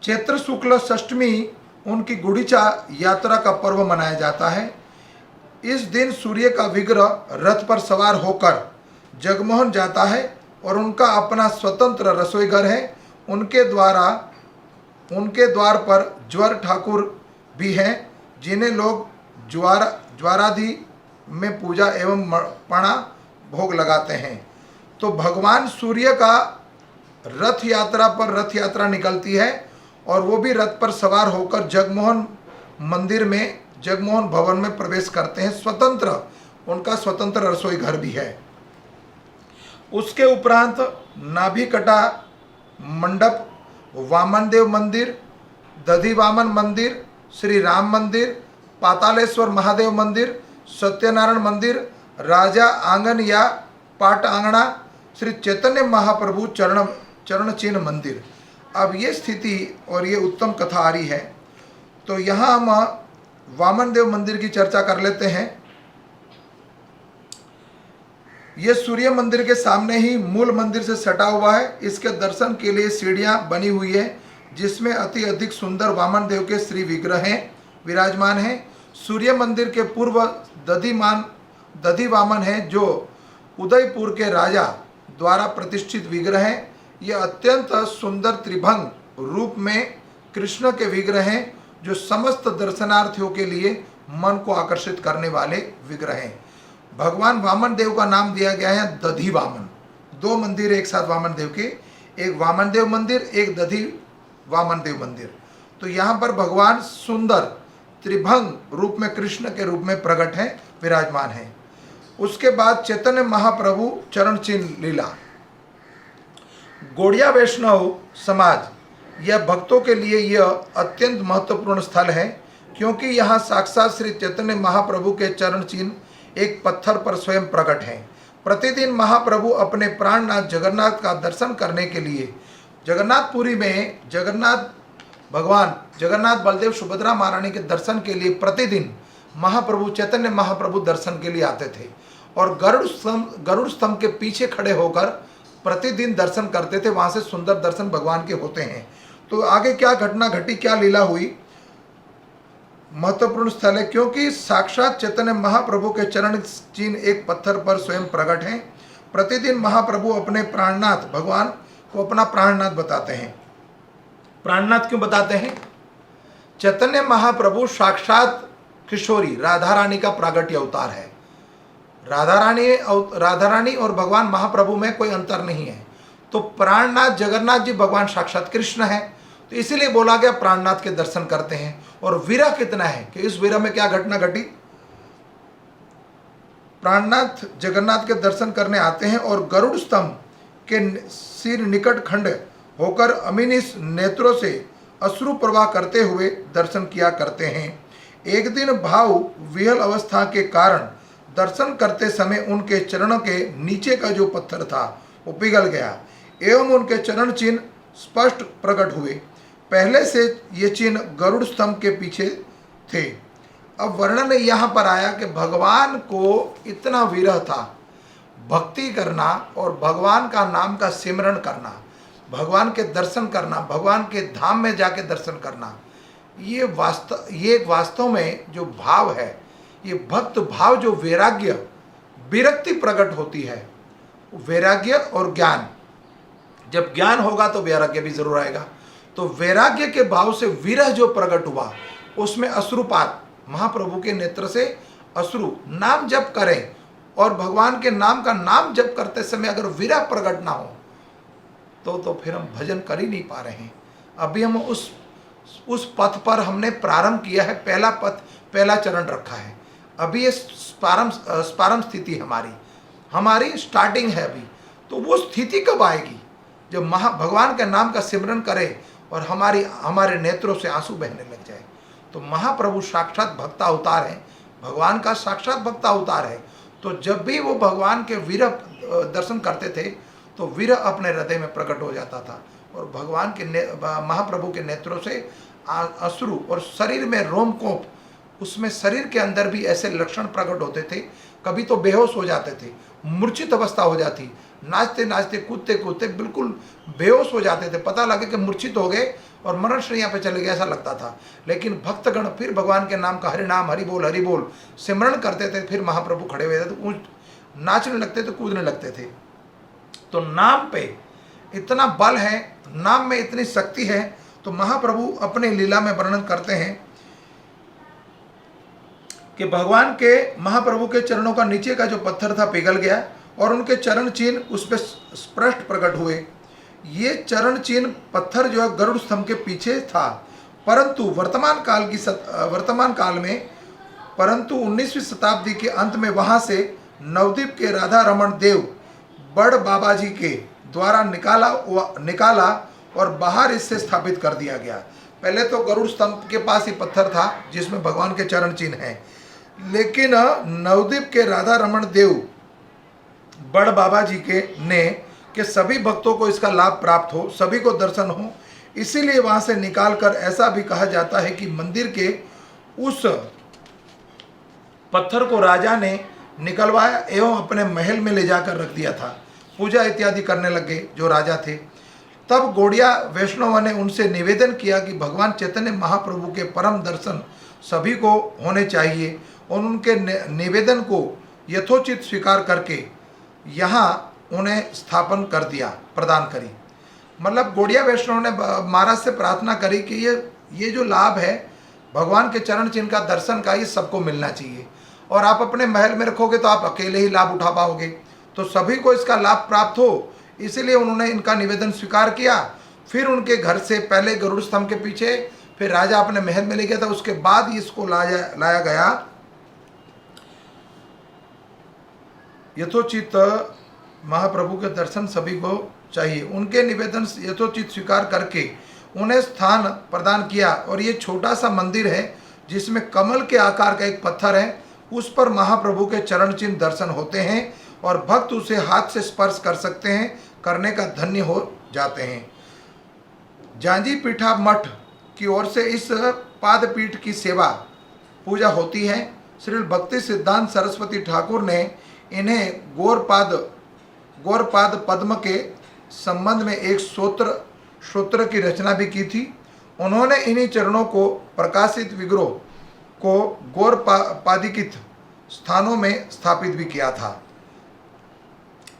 चैत्र शुक्ल षष्टमी उनकी गुड़ीचा यात्रा का पर्व मनाया जाता है। इस दिन सूर्य का विग्रह रथ पर सवार होकर जगमोहन जाता है और उनका अपना स्वतंत्र रसोई घर है। उनके द्वार पर ज्वर ठाकुर भी हैं, जिन्हें लोग ज्वारादि में पूजा एवं पणा भोग लगाते हैं। तो भगवान सूर्य का रथ यात्रा पर रथ यात्रा निकलती है और वो भी रथ पर सवार होकर जगमोहन मंदिर में, जगमोहन भवन में प्रवेश करते हैं। स्वतंत्र, उनका स्वतंत्र रसोई घर भी है। उसके उपरांत नाभिकटा मंडप, वामन देव मंदिर, दधि वामन मंदिर, श्री राम मंदिर, पातालेश्वर महादेव मंदिर, सत्यनारायण मंदिर, राजा आंगन या पाट आंगना, श्री चैतन्य महाप्रभु चरण चिन्ह मंदिर। अब ये स्थिति और ये उत्तम कथा आ रही है। तो यहाँ हम वामन देव मंदिर की चर्चा कर लेते हैं। ये सूर्य मंदिर के सामने ही मूल मंदिर से सटा हुआ है। इसके दर्शन के लिए सीढ़ियाँ बनी हुई है, जिसमें अति अधिक सुंदर वामन देव के श्री विग्रह हैं, विराजमान हैं। सूर्य मंदिर के पूर्व दधि वामन है, जो उदयपुर के राजा द्वारा प्रतिष्ठित विग्रह हैं। ये अत्यंत सुंदर त्रिभंग रूप में कृष्ण के विग्रह हैं, जो समस्त दर्शनार्थियों के लिए मन को आकर्षित करने वाले विग्रह हैं। भगवान वामन देव का नाम दिया गया है दधि वामन। दो मंदिर एक साथ वामन देव के, एक वामन देव मंदिर, एक दधि वामन देव मंदिर। तो यहाँ पर भगवान सुंदर त्रिभंग रूप में कृष्ण के रूप में प्रकट है, विराजमान है। उसके बाद चैतन्य महाप्रभु चरण चिन्ह लीला। गौड़िया वैष्णव समाज या भक्तों के लिए यह अत्यंत महत्वपूर्ण स्थल है, क्योंकि यहाँ साक्षात श्री चैतन्य महाप्रभु के चरण चिन्ह एक पत्थर पर स्वयं प्रकट हैं। प्रतिदिन महाप्रभु अपने प्राणनाथ जगन्नाथ का दर्शन करने के लिए जगन्नाथपुरी में भगवान जगन्नाथ बलदेव सुभद्रा महारानी के दर्शन के लिए प्रतिदिन महाप्रभु चैतन्य महाप्रभु दर्शन के लिए आते थे और गरुड़ स्तंभ के पीछे खड़े होकर प्रतिदिन दर्शन करते थे। वहाँ से सुंदर दर्शन भगवान के होते हैं। तो आगे क्या घटना घटी, क्या लीला हुई, महत्वपूर्ण स्थल है, क्योंकि साक्षात चैतन्य महाप्रभु के चरण चिन्ह एक पत्थर पर स्वयं प्रकट हैं। प्रतिदिन महाप्रभु अपने प्राणनाथ भगवान को अपना प्राणनाथ बताते हैं। प्राणनाथ क्यों बताते हैं? चैतन्य महाप्रभु साक्षात किशोरी राधा रानी का प्रागट्य अवतार है। राधा रानी और भगवान महाप्रभु में कोई अंतर नहीं है। तो प्राणनाथ जगन्नाथ जी भगवान साक्षात कृष्ण है, तो इसीलिए बोला गया प्राणनाथ के दर्शन करते हैं। और विरह कितना है कि इस विरह में क्या घटना घटी। प्राणनाथ जगन्नाथ के दर्शन करने आते हैं और गरुड़ स्तंभ के सिर निकट खंड होकर अमीनिस नेत्रों से अश्रु प्रवाह करते हुए दर्शन किया करते हैं। एक दिन भाव विहल अवस्था के कारण दर्शन करते समय उनके चरणों के नीचे का जो पत्थर था वो पिघल गया एवं उनके चरण चिन्ह स्पष्ट प्रकट हुए। पहले से ये चिन्ह गरुड़ स्तंभ के पीछे थे। अब वर्णन यहाँ पर आया कि भगवान को इतना विरह था, भक्ति करना और भगवान का नाम का सिमरण करना, भगवान के दर्शन करना, भगवान के धाम में जाके दर्शन करना, ये वास्तव में जो भाव है, ये भक्त भाव, जो वैराग्य विरक्ति प्रकट होती है, वैराग्य और ज्ञान, जब ज्ञान होगा तो वैराग्य भी जरूर आएगा। तो वैराग्य के भाव से विरह जो प्रकट हुआ, उसमें अश्रुपात, महाप्रभु के नेत्र से अश्रु, नाम जप करें और भगवान के नाम का नाम जप करते समय अगर विरह प्रकट ना हो तो फिर हम भजन कर ही नहीं पा रहे हैं। अभी हम उस पथ पर हमने प्रारंभ किया है, पहला पथ, पहला चरण रखा है। अभी ये प्रारंभ स्थिति हमारी स्टार्टिंग है अभी। तो वो स्थिति कब आएगी जब भगवान के नाम का सिमरन करें और हमारे नेत्रों से आंसू बहने लग जाए। तो महाप्रभु साक्षात भक्ता अवतार है, भगवान का साक्षात भक्ता अवतार है। तो जब भी वो भगवान के विरह दर्शन करते थे तो विरह अपने हृदय में प्रकट हो जाता था और भगवान के महाप्रभु के नेत्रों से अश्रु और शरीर में रोमकोप उसमें शरीर के अंदर भी ऐसे लक्षण प्रकट होते थे। कभी तो बेहोश हो जाते थे, मूर्छित अवस्था हो जाती, नाचते नाचते कूदते कूदते बिल्कुल बेहोश हो जाते थे, पता लगे कि मूर्छित हो गए और मरण श्रेया पे चले गए, ऐसा लगता था। लेकिन भक्तगण फिर भगवान के नाम का हरि नाम हरि बोल सिमरण करते थे, फिर महाप्रभु खड़े हुए थे तो नाचने लगते थे, कूदने लगते थे। तो नाम पे इतना बल है, नाम में इतनी शक्ति है। तो महाप्रभु अपने लीला में वर्णन करते हैं कि भगवान के महाप्रभु के चरणों का नीचे का जो पत्थर था पिघल गया और उनके चरण चिन्ह उस पर स्पष्ट प्रकट हुए। ये चरण चिन्ह पत्थर जो है गरुड़ स्तंभ के पीछे था, परंतु वर्तमान काल में परंतु 19वीं शताब्दी के अंत में वहां से नवद्वीप के राधा रमन देव बड़ बाबा जी के द्वारा निकाला और बाहर इससे स्थापित कर दिया गया। पहले तो गरुड़ स्तंभ के पास ही पत्थर था जिसमें भगवान के चरण चिन्ह हैं, लेकिन नवद्वीप के राधा रमन देव बड़ बाबा जी के सभी भक्तों को इसका लाभ प्राप्त हो, सभी को दर्शन हो, इसीलिए वहां से निकालकर ऐसा भी कहा जाता है कि मंदिर के उस पत्थर को राजा ने निकलवाया एवं अपने महल में ले जाकर रख दिया था। पूजा इत्यादि करने लगे जो राजा थे। तब गौड़िया वैष्णव ने उनसे निवेदन किया कि भगवान चैतन्य महाप्रभु के परम दर्शन सभी को होने चाहिए और उनके निवेदन को यथोचित स्वीकार करके यहाँ उन्हें स्थापन कर दिया, प्रदान करी। मतलब गौड़िया वैष्णव ने महाराज से प्रार्थना करी कि ये जो लाभ है भगवान के चरण चिन्ह का दर्शन का, ये सबको मिलना चाहिए और आप अपने महल में रखोगे तो आप अकेले ही लाभ उठा पाओगे, तो सभी को इसका लाभ प्राप्त हो, इसीलिए उन्होंने इनका निवेदन स्वीकार किया। फिर उनके घर से पहले गरुड़ स्तंभ के पीछे, फिर राजा अपने महल में ले गया था, उसके बाद इसको लाया गया यथोचित महाप्रभु के दर्शन सभी को चाहिए। उनके निवेदन यथोचित स्वीकार करके उन्हें स्थान प्रदान किया और ये छोटा सा मंदिर है जिसमें कमल के आकार का एक पत्थर है, उस पर महाप्रभु के चरण चिन्ह दर्शन होते हैं और भक्त उसे हाथ से स्पर्श कर सकते हैं, करने का धन्य हो जाते हैं। जांजी पीठा मठ की ओर से इस पादपीठ की सेवा पूजा होती है। श्री भक्ति सिद्धांत सरस्वती ठाकुर ने इन्हें गौरपाद पद्म के संबंध में एक सूत्र की रचना भी की थी। उन्होंने इन्हीं चरणों को प्रकाशित विग्रह को गौरपादिकित स्थानों में स्थापित भी किया था।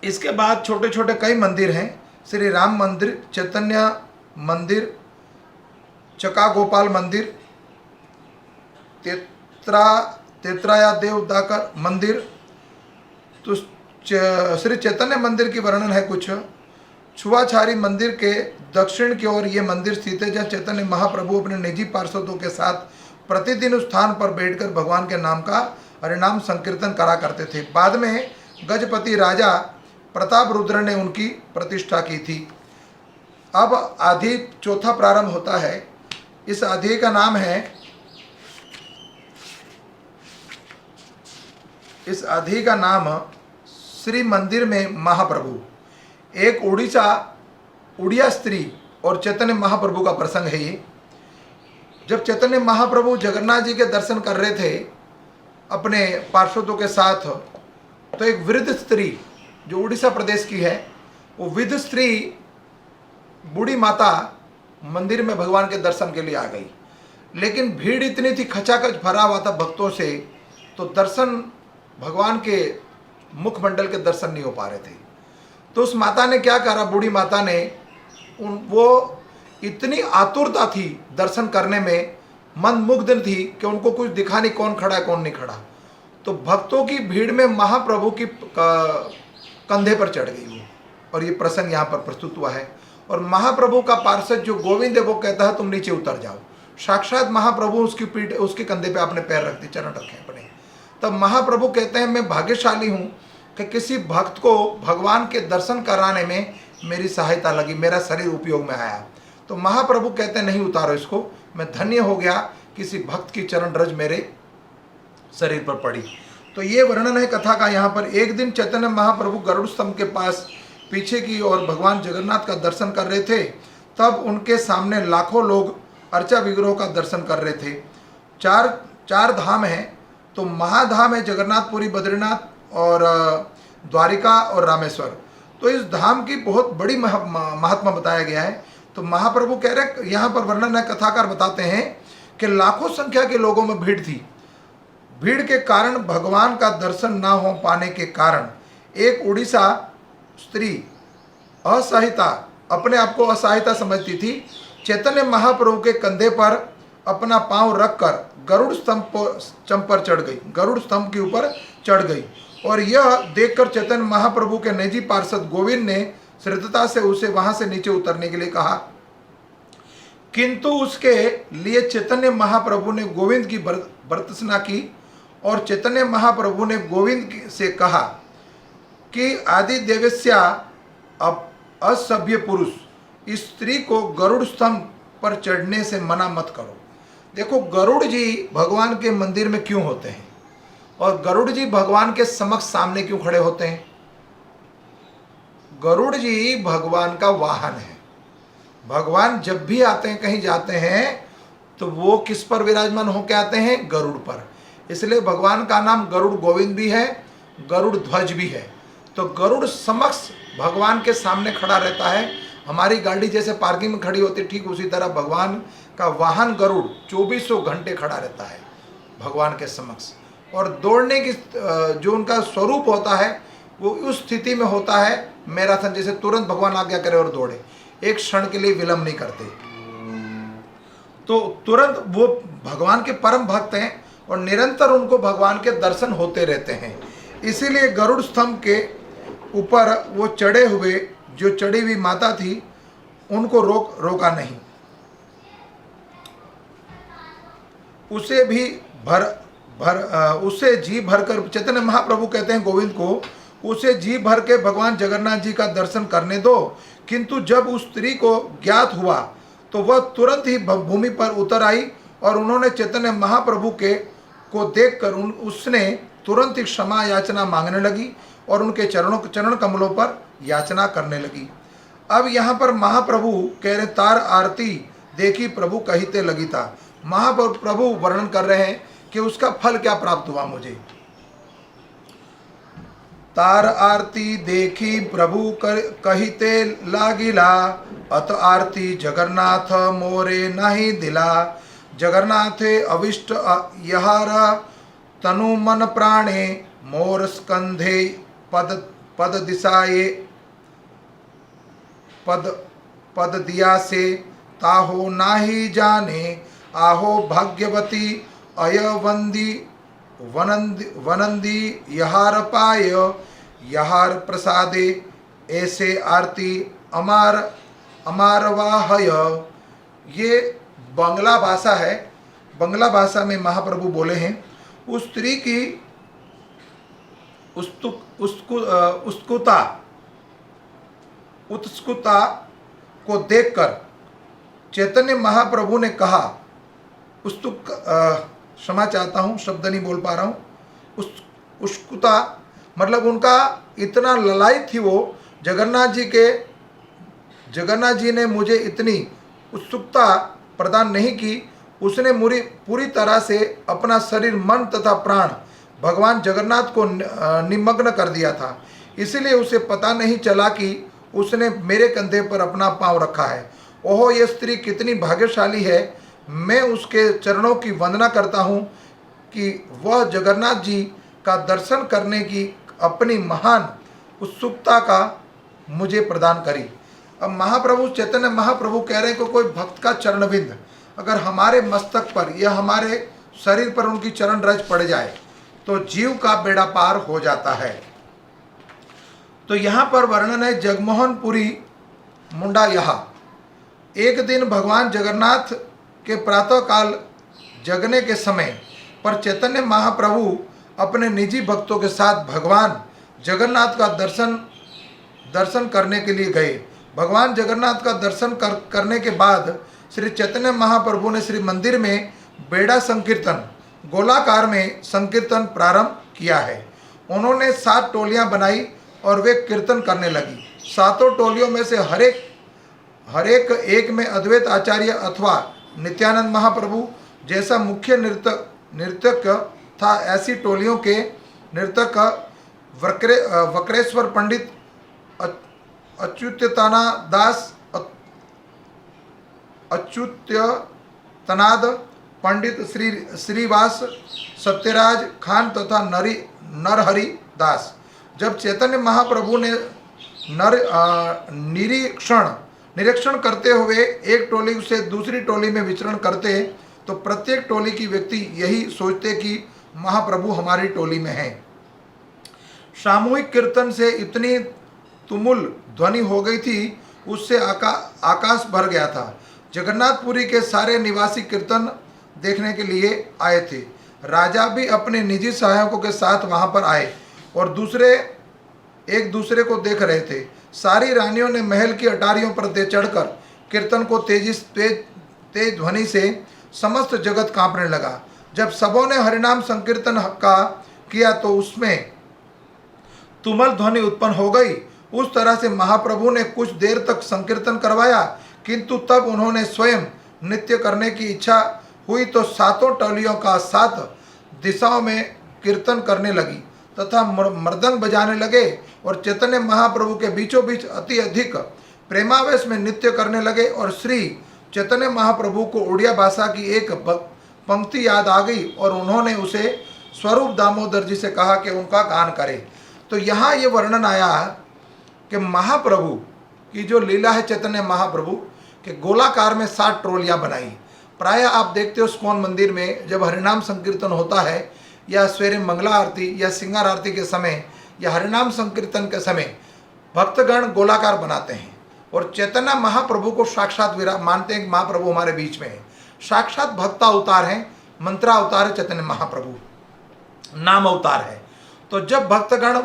इसके बाद छोटे छोटे कई मंदिर हैं, श्री राम मंदिर, चैतन्य मंदिर, चका गोपाल मंदिर, तेत्राया देवदाकर मंदिर। तो श्री चैतन्य मंदिर की वर्णन है कुछ। छुआछारी मंदिर के दक्षिण की ओर ये मंदिर स्थित है, जहाँ चैतन्य महाप्रभु अपने निजी पार्षदों के साथ प्रतिदिन उस स्थान पर बैठकर भगवान के नाम का हरिनाम संकीर्तन करा करते थे। बाद में गजपति राजा प्रताप रुद्र ने उनकी प्रतिष्ठा की थी। अब आधि चौथा प्रारंभ होता है। इस आधि का नाम है, इस आधि का नाम श्री मंदिर में महाप्रभु, एक उड़िया स्त्री और चैतन्य महाप्रभु का प्रसंग है ये। जब चैतन्य महाप्रभु जगन्नाथ जी के दर्शन कर रहे थे अपने पार्षदों के साथ, तो एक वृद्ध स्त्री जो उड़ीसा प्रदेश की है, वो वृद्ध स्त्री बूढ़ी माता मंदिर में भगवान के दर्शन के लिए आ गई, लेकिन भीड़ इतनी थी, खचाखच भरा हुआ था भक्तों से, तो दर्शन भगवान के मुखमंडल के दर्शन नहीं हो पा रहे थे। तो उस माता ने क्या करा, बूढ़ी माता ने वो इतनी आतुरता थी दर्शन करने में, मंदमुग्ध थी कि उनको कुछ दिखा नहीं कौन खड़ा है कौन नहीं खड़ा। तो भक्तों की भीड़ में महाप्रभु की कंधे पर चढ़ गई वो, और ये प्रसंग यहाँ पर प्रस्तुत हुआ है। और महाप्रभु का पार्षद जो गोविंद है वो कहता है तुम नीचे उतर जाओ। साक्षात महाप्रभु उसकी पीठ, उसके कंधे पे आपने पैर रख दिए, चरण रखे अपने। तब महाप्रभु कहते हैं मैं भाग्यशाली हूँ कि किसी भक्त को भगवान के दर्शन कराने में मेरी सहायता लगी, मेरा शरीर उपयोग में आया। तो महाप्रभु कहते हैं नहीं उतारो इसको, मैं धन्य हो गया, किसी भक्त की चरण रज मेरे शरीर पर पड़ी। तो ये वर्णन है कथा का यहाँ पर। एक दिन चैतन्य महाप्रभु गरुड़ स्तंभ के पास पीछे की ओर भगवान जगन्नाथ का दर्शन कर रहे थे। तब उनके सामने लाखों लोग अर्चा विग्रहों का दर्शन कर रहे थे। चार धाम हैं, तो महाधाम है जगन्नाथपुरी, बद्रीनाथ और द्वारिका और रामेश्वर। तो इस धाम की बहुत बड़ी महात्मा बताया गया है। तो महाप्रभु कह रहे, यहाँ पर वर्णन है, कथाकार बताते हैं कि लाखों संख्या के लोगों में भीड़ थी। भीड़ के कारण, भगवान का दर्शन ना हो पाने के कारण, एक उड़ीसा स्त्री असहायता, अपने आप को असहायता समझती थी, चैतन्य महाप्रभु के कंधे पर अपना पांव रखकर गरुड़ स्तंभ पर चढ़ गई, गरुड़ स्तंभ के ऊपर चढ़ गई। और यह देखकर चैतन्य महाप्रभु के निजी पार्षद गोविंद ने श्रद्धता से उसे वहां से नीचे उतरने के लिए कहा, किंतु उसके लिए चैतन्य महाप्रभु ने गोविंद की भर्त्सना की। और चैतन्य महाप्रभु ने गोविंद से कहा कि आदि देवस्या असभ्य पुरुष, इस स्त्री को गरुड़ स्तंभ पर चढ़ने से मना मत करो। देखो, गरुड़ जी भगवान के मंदिर में क्यों होते हैं और गरुड़ जी भगवान के समक्ष सामने क्यों खड़े होते हैं? गरुड़ जी भगवान का वाहन है। भगवान जब भी आते हैं, कहीं जाते हैं, तो वो किस पर विराजमान होकर आते हैं? गरुड़ पर। इसलिए भगवान का नाम गरुड़ गोविंद भी है, गरुड़ ध्वज भी है। तो गरुड़ समक्ष भगवान के सामने खड़ा रहता है। हमारी गाड़ी जैसे पार्किंग में खड़ी होती है, ठीक उसी तरह भगवान का वाहन गरुड़ 2400 घंटे खड़ा रहता है भगवान के समक्ष। और दौड़ने की जो उनका स्वरूप होता है, वो उस स्थिति में होता है मैराथन जैसे, तुरंत भगवान आज्ञा करे और दौड़े, एक क्षण के लिए विलंब नहीं करते। तो तुरंत वो भगवान के परम भक्त हैं और निरंतर उनको भगवान के दर्शन होते रहते हैं। इसीलिए गरुड़ स्तंभ के ऊपर वो चढ़े हुए, जो चढ़ी हुई माता थी, उनको रोका नहीं। उसे भी उसे जी भरकर, चैतन्य महाप्रभु कहते हैं गोविंद को, उसे जी भर के भगवान जगन्नाथ जी का दर्शन करने दो। किंतु जब उस स्त्री को ज्ञात हुआ तो वह तुरंत ही भूमि पर उतर आई और उन्होंने चैतन्य महाप्रभु को देखकर उसने तुरंत ही क्षमा याचना मांगने लगी और उनके चरण कमलों पर याचना करने लगी। अब यहाँ पर महाप्रभु कह रहे, तार आरती देखी प्रभु कहिते लगी था। महाप्रभु वर्णन कर रहे हैं कि उसका फल क्या प्राप्त हुआ मुझे। तार आरती देखी प्रभु कहिते लागिला, अत आरती जगन्नाथ मोरे नहीं दिला। जगन्नाथे अविष्ट यहार तनु मन प्राणे, मोर स्कंधे पद दिशाए पद दिया से, ताहो नाही जाने आहो भाग्यवती, अय वनंदी यहार पाय, यहार प्रसादे ऐसे आरती अमारवाहय। ये बंगला भाषा है। बंगला भाषा में महाप्रभु बोले हैं, उस स्त्री की उत्सुकता को देखकर चैतन्य महाप्रभु ने कहा, क्षमा चाहता हूँ, शब्द नहीं बोल पा रहा हूँ। उत्सुकता मतलब उनका इतना ललायत थी वो जगन्नाथ जी ने मुझे इतनी उत्सुकता प्रदान नहीं की। उसने पूरी तरह से अपना शरीर, मन तथा प्राण भगवान जगन्नाथ को निमग्न कर दिया था। इसलिए उसे पता नहीं चला कि उसने मेरे कंधे पर अपना पांव रखा है। ओहो, यह स्त्री कितनी भाग्यशाली है। मैं उसके चरणों की वंदना करता हूँ कि वह जगन्नाथ जी का दर्शन करने की अपनी महान उत्सुकता का मुझे प्रदान करी। अब महाप्रभु, चैतन्य महाप्रभु कह रहे हैं कि कोई भक्त का चरणविंद अगर हमारे मस्तक पर या हमारे शरीर पर उनकी चरण रज पड़ जाए तो जीव का बेड़ा पार हो जाता है। तो यहाँ पर वर्णन है जगमोहनपुरी मुंडा। यहाँ एक दिन भगवान जगन्नाथ के प्रातः काल जगने के समय पर चैतन्य महाप्रभु अपने निजी भक्तों के साथ भगवान जगन्नाथ का दर्शन करने के लिए गए। भगवान जगन्नाथ का दर्शन करने के बाद श्री चैतन्य महाप्रभु ने श्री मंदिर में बेड़ा संकीर्तन, गोलाकार में संकीर्तन प्रारंभ किया है। उन्होंने 7 टोलियां बनाई और वे कीर्तन करने लगी। 7 टोलियों में से हर एक में अद्वैत आचार्य अथवा नित्यानंद महाप्रभु जैसा मुख्य नृतक था। ऐसी टोलियों के नृतक वक्रेश्वर पंडित, अच्युतनाथ दास, अच्युतनाद पंडित, श्रीवास, सत्यराज खान तथा नरहरि दास। जब चैतन्य महाप्रभु ने निरीक्षण करते हुए एक टोली से दूसरी टोली में विचरण करते, तो प्रत्येक टोली की व्यक्ति यही सोचते कि महाप्रभु हमारी टोली में है। सामूहिक कीर्तन से इतनी तुमुल ध्वनि हो गई थी, उससे आकाश भर गया था। जगन्नाथपुरी के सारे निवासी कीर्तन देखने के लिए आए थे। राजा भी अपने निजी सहायकों के साथ वहां पर आए और एक दूसरे को देख रहे थे। सारी रानियों ने महल की अटारियों पर दे चढ़कर कीर्तन को तेज ध्वनि से समस्त जगत कांपने लगा। जब सबों ने हरिनाम संकीर्तन का किया तो उसमें तुमुल ध्वनि उत्पन्न हो गई। उस तरह से महाप्रभु ने कुछ देर तक संकीर्तन करवाया, किंतु तब उन्होंने स्वयं नृत्य करने की इच्छा हुई तो सातों टोलियों का 7 दिशाओं में कीर्तन करने लगी तथा मृदंग बजाने लगे और चैतन्य महाप्रभु के बीचों बीच अति अधिक प्रेमावेश में नृत्य करने लगे। और श्री चैतन्य महाप्रभु को उड़िया भाषा की एक पंक्ति याद आ गई और उन्होंने उसे स्वरूप दामोदर जी से कहा कि उनका गान करे। तो यहाँ ये वर्णन आया कि महाप्रभु की जो लीला है, चैतन्य महाप्रभु के गोलाकार में 7 ट्रोलियां बनाई। प्राय आप देखते हो स्कॉन मंदिर में जब हरिनाम संकीर्तन होता है या सवेरे मंगला आरती या सिंगार आरती के समय या हरिनाम संकीर्तन के समय भक्तगण गोलाकार बनाते हैं और चैतन्य महाप्रभु को साक्षात मानते हैं। महाप्रभु हमारे बीच में है, साक्षात भक्ता अवतार है, मंत्रा अवतार है, चैतन्य महाप्रभु नाम अवतार है। तो जब भक्तगण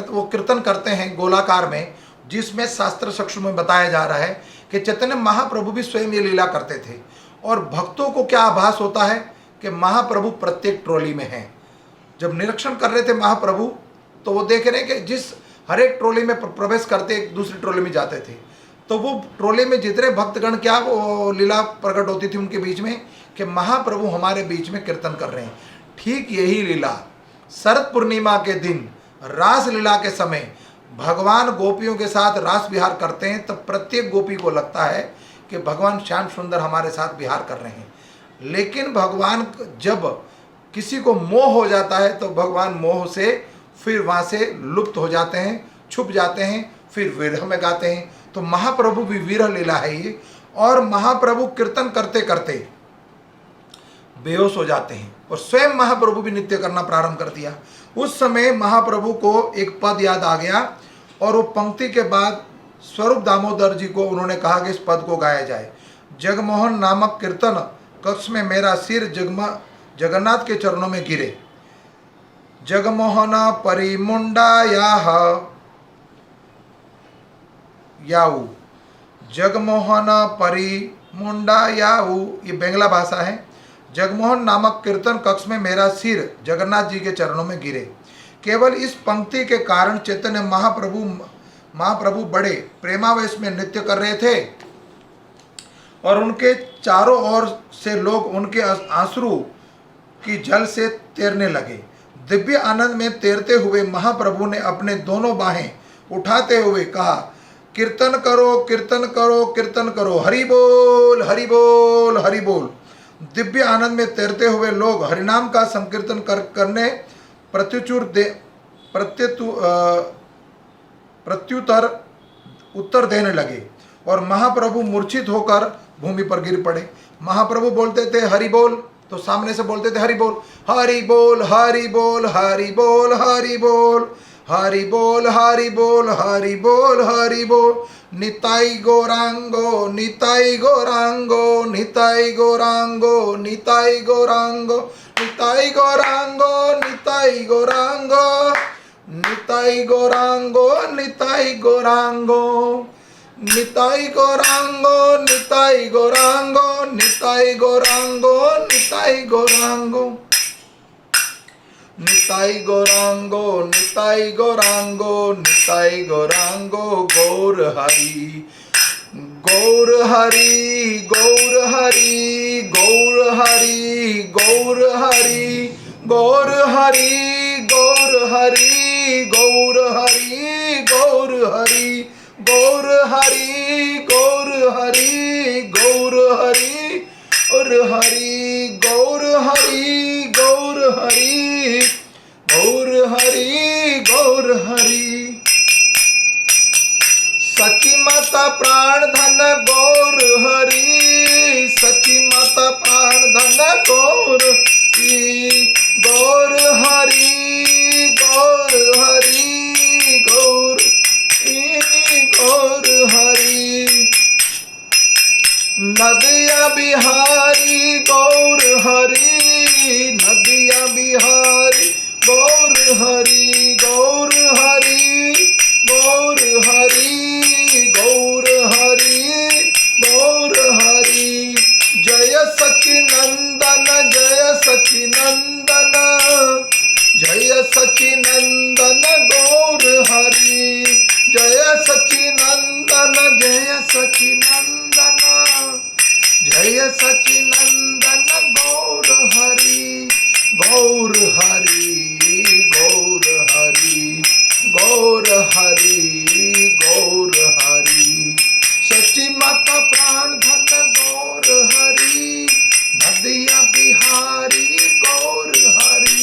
वो कीर्तन करते हैं गोलाकार में, जिसमें शास्त्र साक्ष्य में बताया जा रहा है कि चैतन्य महाप्रभु भी स्वयं ये लीला करते थे और भक्तों को क्या आभास होता है कि महाप्रभु प्रत्येक ट्रोली में हैं। जब निरीक्षण कर रहे थे महाप्रभु तो वो देख रहे हैं कि जिस हर एक ट्रोली में प्रवेश करते एक दूसरी ट्रोली में जाते थे, तो वो ट्रोली में जितने भक्तगण क्या वो लीला प्रकट होती थी उनके बीच में कि महाप्रभु हमारे बीच में कीर्तन कर रहे हैं। ठीक यही लीला शरद पूर्णिमा के दिन रास लीला के समय भगवान गोपियों के साथ रास विहार करते हैं, तब प्रत्येक गोपी को लगता है कि भगवान श्याम सुंदर हमारे साथ विहार कर रहे हैं। लेकिन भगवान जब किसी को मोह हो जाता है तो भगवान मोह से फिर वहाँ से लुप्त हो जाते हैं, छुप जाते हैं, फिर विरह में गाते हैं। तो महाप्रभु भी विरह लीला है ये। और महाप्रभु कीर्तन करते करते बेहोश हो जाते हैं और स्वयं महाप्रभु भी नृत्य करना प्रारंभ कर दिया। उस समय महाप्रभु को एक पद याद आ गया और वो पंक्ति के बाद स्वरूप दामोदर जी को उन्होंने कहा कि इस पद को गाया जाए। जगमोहन नामक कीर्तन कक्ष में मेरा सिर जगन्नाथ के चरणों में गिरे। जगमोहन परिमुंडा याऊ, जगमोहन परिमुंडा याऊ, ये बेंगला भाषा है। जगमोहन नामक कीर्तन कक्ष में मेरा सिर जगन्नाथ जी के चरणों में गिरे। केवल इस पंक्ति के कारण चैतन्य महाप्रभु बड़े प्रेमावेश में नृत्य कर रहे थे और उनके चारों ओर से लोग उनके आंसू की जल से तैरने लगे। दिव्य आनंद में तैरते हुए महाप्रभु ने अपने दोनों बाहें उठाते हुए कहा, कीर्तन करो, कीर्तन करो, कीर्तन करो, हरि बोल, हरि बोल, हरि बोल। दिव्य आनंद में तैरते हुए लोग हरिनाम का संकीर्तन करने उत्तर देने लगे और महाप्रभु मूर्छित होकर भूमि पर गिर पड़े। महाप्रभु बोलते थे हरि बोल, तो सामने से बोलते थे हरि बोल, हरि बोल, हरि बोल, हरि बोल, हरि बोल, हरि बोल, हरि बोल, हरि बोल, हरि बोल। निताई गौरांगो, निताई गौरांगो, निताई गौरांगो, निताई गौरांगो, निताई गौरांगो, निताई गौरांगो, निताई गौरांगो, निताई गौरांगो, निताई गौरांगो, निताई गौरांगो, निताई गौरांगो, निताई गौरांगो, निताई गौरांगो, निताई गौरांगो, निताई गौरांगो, गौर हरि गौर हरि गौर हरि गौर हरि गौर हरि गौर हरि गौर हरि गौर हरि गौर हरि गौर हरि गौर हरि गौर हरि और हरि गौर हरि गौर हरि गौर हरि गौर हरि। सची माता प्राण धन गौर हरि सची माता प्राण धन गौर गौर हरि गौर हरि गौर गौर हरि। नदिया बिहारी गौर हरि नदिया बिहारी गौर हरि गौर हरि गौर हरि गौर हरि गौर हरि। जय सचिनंदन जय सचिनंदन जय सचिनंदन गौर हरि जय सचिनंदन जय सचिनंदन जय सचिनंदन गौर हरि गौर हरि गौर हरि गौर हरि गौर हरि। सची माता प्राण धन गौर हरि नदिया बिहारी गौर हरि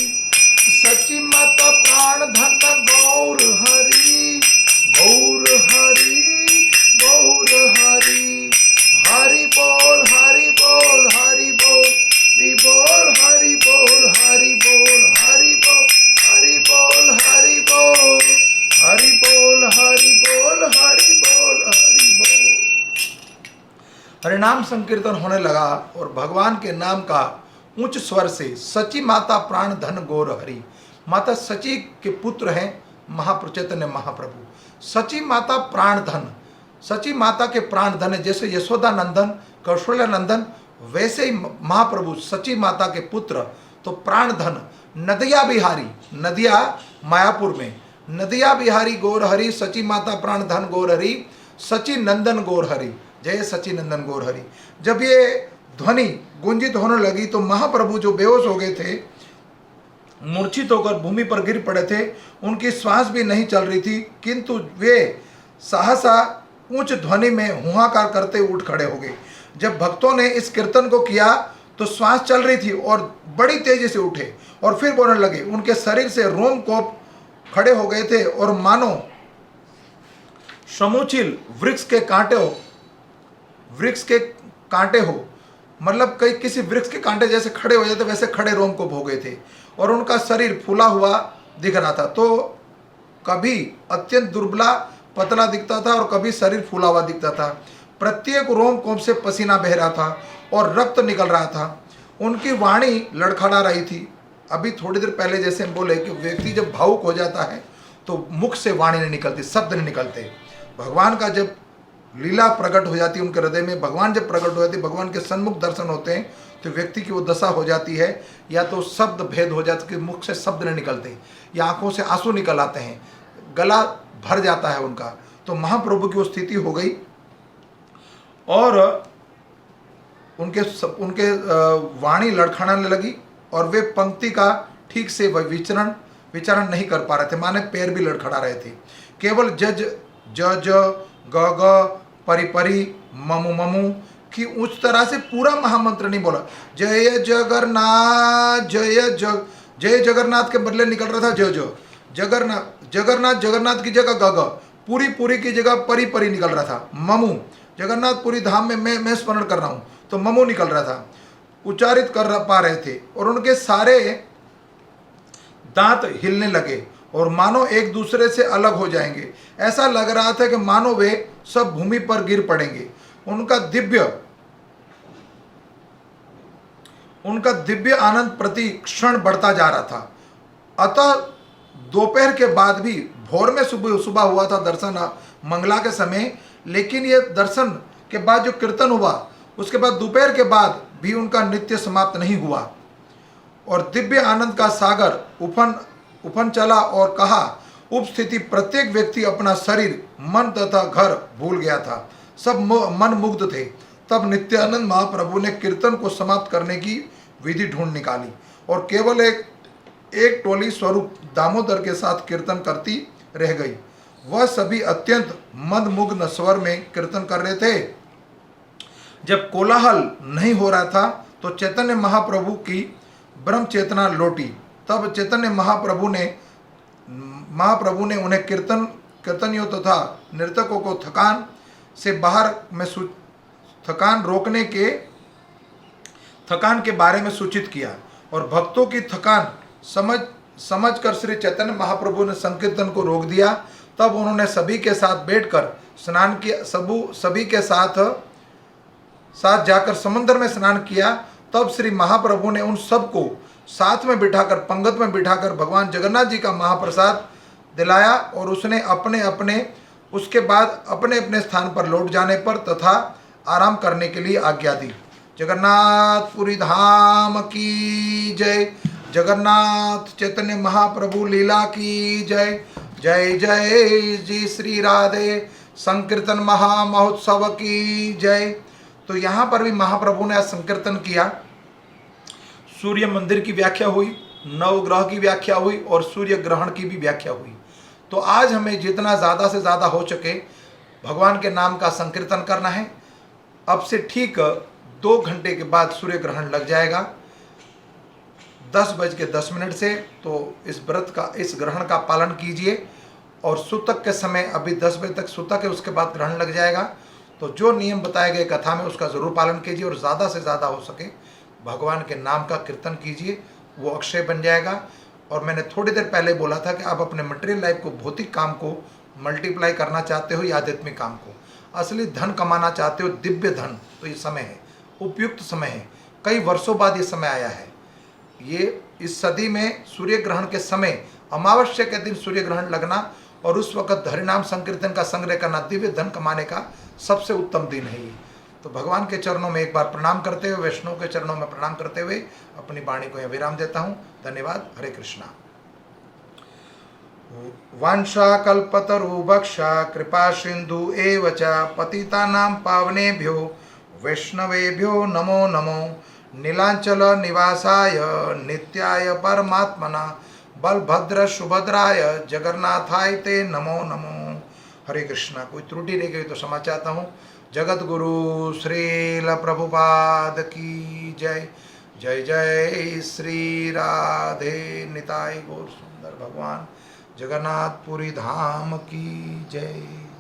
सची माता प्राण धन गौर हरि गौर हरि गौर हरि। हरि बोल हरि बोल हरि बोल हरि बोल हरि बोल हरि बोल हरि बोल हरि बोल हरि बोल हरि बोल हरि बोल हरि बोल हरि बोल। हरिनाम संकीर्तन होने लगा और भगवान के नाम का उच्च स्वर से सची माता प्राण धन गौर हरि। माता सची के पुत्र हैं महाप्रचैतन्य महाप्रभु। सची माता प्राण धन सची माता के प्राण धन है। जैसे यशोदा नंदन कौशल्या नंदन वैसे ही महाप्रभु सची माता के पुत्र तो प्राण धन। नदिया बिहारी नदिया मायापुर में नदिया बिहारी गौर हरि सची माता प्राण धन गौर हरि सची नंदन गौर हरि जय सची नंदन गौर हरि। जब ये ध्वनि गुंजित होने लगी तो महाप्रभु जो बेहोश हो गए थे मूर्छित होकर भूमि पर गिर पड़े थे। उनकी श्वास भी नहीं चल रही थी किंतु वे सहसा ऊंच ध्वनि में हुहाकार करते उठ खड़े हो गए। जब भक्तों ने इस कीर्तन को किया तो श्वास चल रही थी और बड़ी तेजी से उठे और फिर बोलने लगे। उनके शरीर से रोमकोप खड़े हो गए थे और मानो समूचिल वृक्ष के कांटे हो मतलब कई किसी वृक्ष के कांटे जैसे खड़े हो जाते वैसे खड़े रोमकोप हो गए थे और उनका शरीर फूला हुआ दिख रहा था। तो कभी अत्यंत दुर्बला पतला दिखता था और कभी शरीर फूला हुआ दिखता था। प्रत्येक रोमकोप से पसीना बह रहा था और रक्त निकल रहा था। उनकी वाणी लड़खड़ा रही थी। अभी थोड़ी देर पहले जैसे हम बोले कि व्यक्ति जब भावुक हो जाता है तो मुख से वाणी नहीं निकलती, शब्द नहीं निकलते। भगवान का जब लीला प्रकट हो जाती है उनके हृदय में, भगवान जब प्रकट हो जाती है, भगवान के सन्मुख दर्शन होते हैं तो व्यक्ति की वो दशा हो जाती है या तो शब्द भेद हो जाता है कि मुख से शब्द नहीं निकलते या आंखों से आंसू निकल आते हैं, गला भर जाता है उनका। तो महाप्रभु की वो स्थिति हो गई और उनके वाणी लड़खड़ाने लगी और वे पंक्ति का ठीक से विचरण नहीं कर पा रहे थे, माने पैर भी लड़खड़ा रहे थे। केवल जज ज ज ग ग परि परि ममु ममु की उस तरह से पूरा महामंत्र नहीं बोला। जय जगन्नाथ जय जगन्नाथ के बदले निकल रहा था ज जगन्नाथ की जगह ग पूरी की जगह परि निकल रहा था। ममु जगन्नाथपुरी धाम में मैं स्मरण कर रहा हूँ तो ममु निकल रहा था, उच्चारित कर पा रहे थे और उनके सारे दांत हिलने लगे और मानो एक दूसरे से अलग हो जाएंगे। ऐसा लग रहा था कि मानो वे सब भूमि पर गिर पड़ेंगे। उनका दिव्य आनंद प्रति क्षण बढ़ता जा रहा था। अतः दोपहर के बाद भी भोर में सुबह हुआ था दर्शन मंगला के समय, लेकिन ये दर्शन के बाद जो कीर्तन हुआ उसके बाद दोपहर के बाद भी उनका नृत्य समाप्त नहीं हुआ और दिव्य आनंद का सागर उफन चला और कहा उपस्थिति प्रत्येक व्यक्ति अपना शरीर मन तथा घर भूल गया था। सब मन मुग्ध थे। तब नित्यानंद महाप्रभु ने कीर्तन को समाप्त करने की विधि ढूंढ निकाली और केवल एक टोली स्वरूप दामोदर के साथ कीर्तन करती रह गई। वह सभी अत्यंत मंदमुग्ध स्वर में कीर्तन कर रहे थे। जब कोलाहल नहीं हो रहा था तो चैतन्य महाप्रभु की ब्रह्म चेतना लौटी। तब चैतन्य महाप्रभु ने उन्हें कीर्तनियों तथा नर्तकों को थकान से बाहर में थकान के बारे में सूचित किया और भक्तों की थकान समझकर श्री चैतन्य महाप्रभु ने संकीर्तन को रोक दिया। तब उन्होंने सभी के साथ बैठकर स्नान किया, सभी के साथ जाकर समुद्र में स्नान किया। तब श्री महाप्रभु ने उन सबको साथ में बिठाकर पंगत में बिठाकर भगवान जगन्नाथ जी का महाप्रसाद दिलाया और उसके बाद अपने अपने स्थान पर लौट जाने पर तथा आराम करने के लिए आज्ञा दी। जगन्नाथपुरी धाम की जय। जगन्नाथ चैतन्य महाप्रभु लीला की जय। जय जय जी श्री राधे संकीर्तन महामहोत्सव की जय। तो यहाँ पर भी महाप्रभु ने आज संकीर्तन किया। सूर्य मंदिर की व्याख्या हुई, नवग्रह की व्याख्या हुई और सूर्य ग्रहण की भी व्याख्या हुई। तो आज हमें जितना ज़्यादा से ज़्यादा हो सके भगवान के नाम का संकीर्तन करना है। अब से ठीक 2 घंटे के बाद सूर्य ग्रहण लग जाएगा 10:10 से। तो इस ग्रहण का पालन कीजिए और सूतक के समय अभी 10 बजे तक सूतक है, उसके बाद ग्रहण लग जाएगा। तो जो नियम बताए गए कथा में उसका ज़रूर पालन कीजिए और ज़्यादा से ज़्यादा हो सके भगवान के नाम का कीर्तन कीजिए, वो अक्षय बन जाएगा। और मैंने थोड़ी देर पहले बोला था कि आप अपने मटेरियल लाइफ को, भौतिक काम को मल्टीप्लाई करना चाहते हो या आध्यात्मिक काम को, असली धन कमाना चाहते हो, दिव्य धन, तो ये समय है, उपयुक्त समय है। कई वर्षों बाद ये समय आया है। ये इस सदी में सूर्य ग्रहण के समय अमावस्या के दिन सूर्य ग्रहण लगना और उस वक्त हरिनाम संकीर्तन का संग्रह करना, दिव्य धन कमाने का सबसे उत्तम दिन है ये। तो भगवान के चरणों में एक बार प्रणाम करते हुए, वैष्णव के चरणों में प्रणाम करते हुए अपनी वाणी को यहाँ विराम देता हूँ। धन्यवाद। हरे कृष्णा। वांछा कल्पतरुभक्षा कृपा सिंधु एव च पतितानां पावनेभ्यो वैष्णवेभ्यो नमो नमो। नीलांचल निवासाय नित्याय परमात्मना बलभद्र सुभद्राय जगन्नाथाय ते नमो नमो। हरे कृष्णा। कोई त्रुटि रह गई तो क्षमा चाहता हूँ। जगत गुरु श्रील प्रभुपाद की जय। जय जय श्री राधे निताई गौर सुंदर भगवान जगन्नाथपुरी धाम की जय।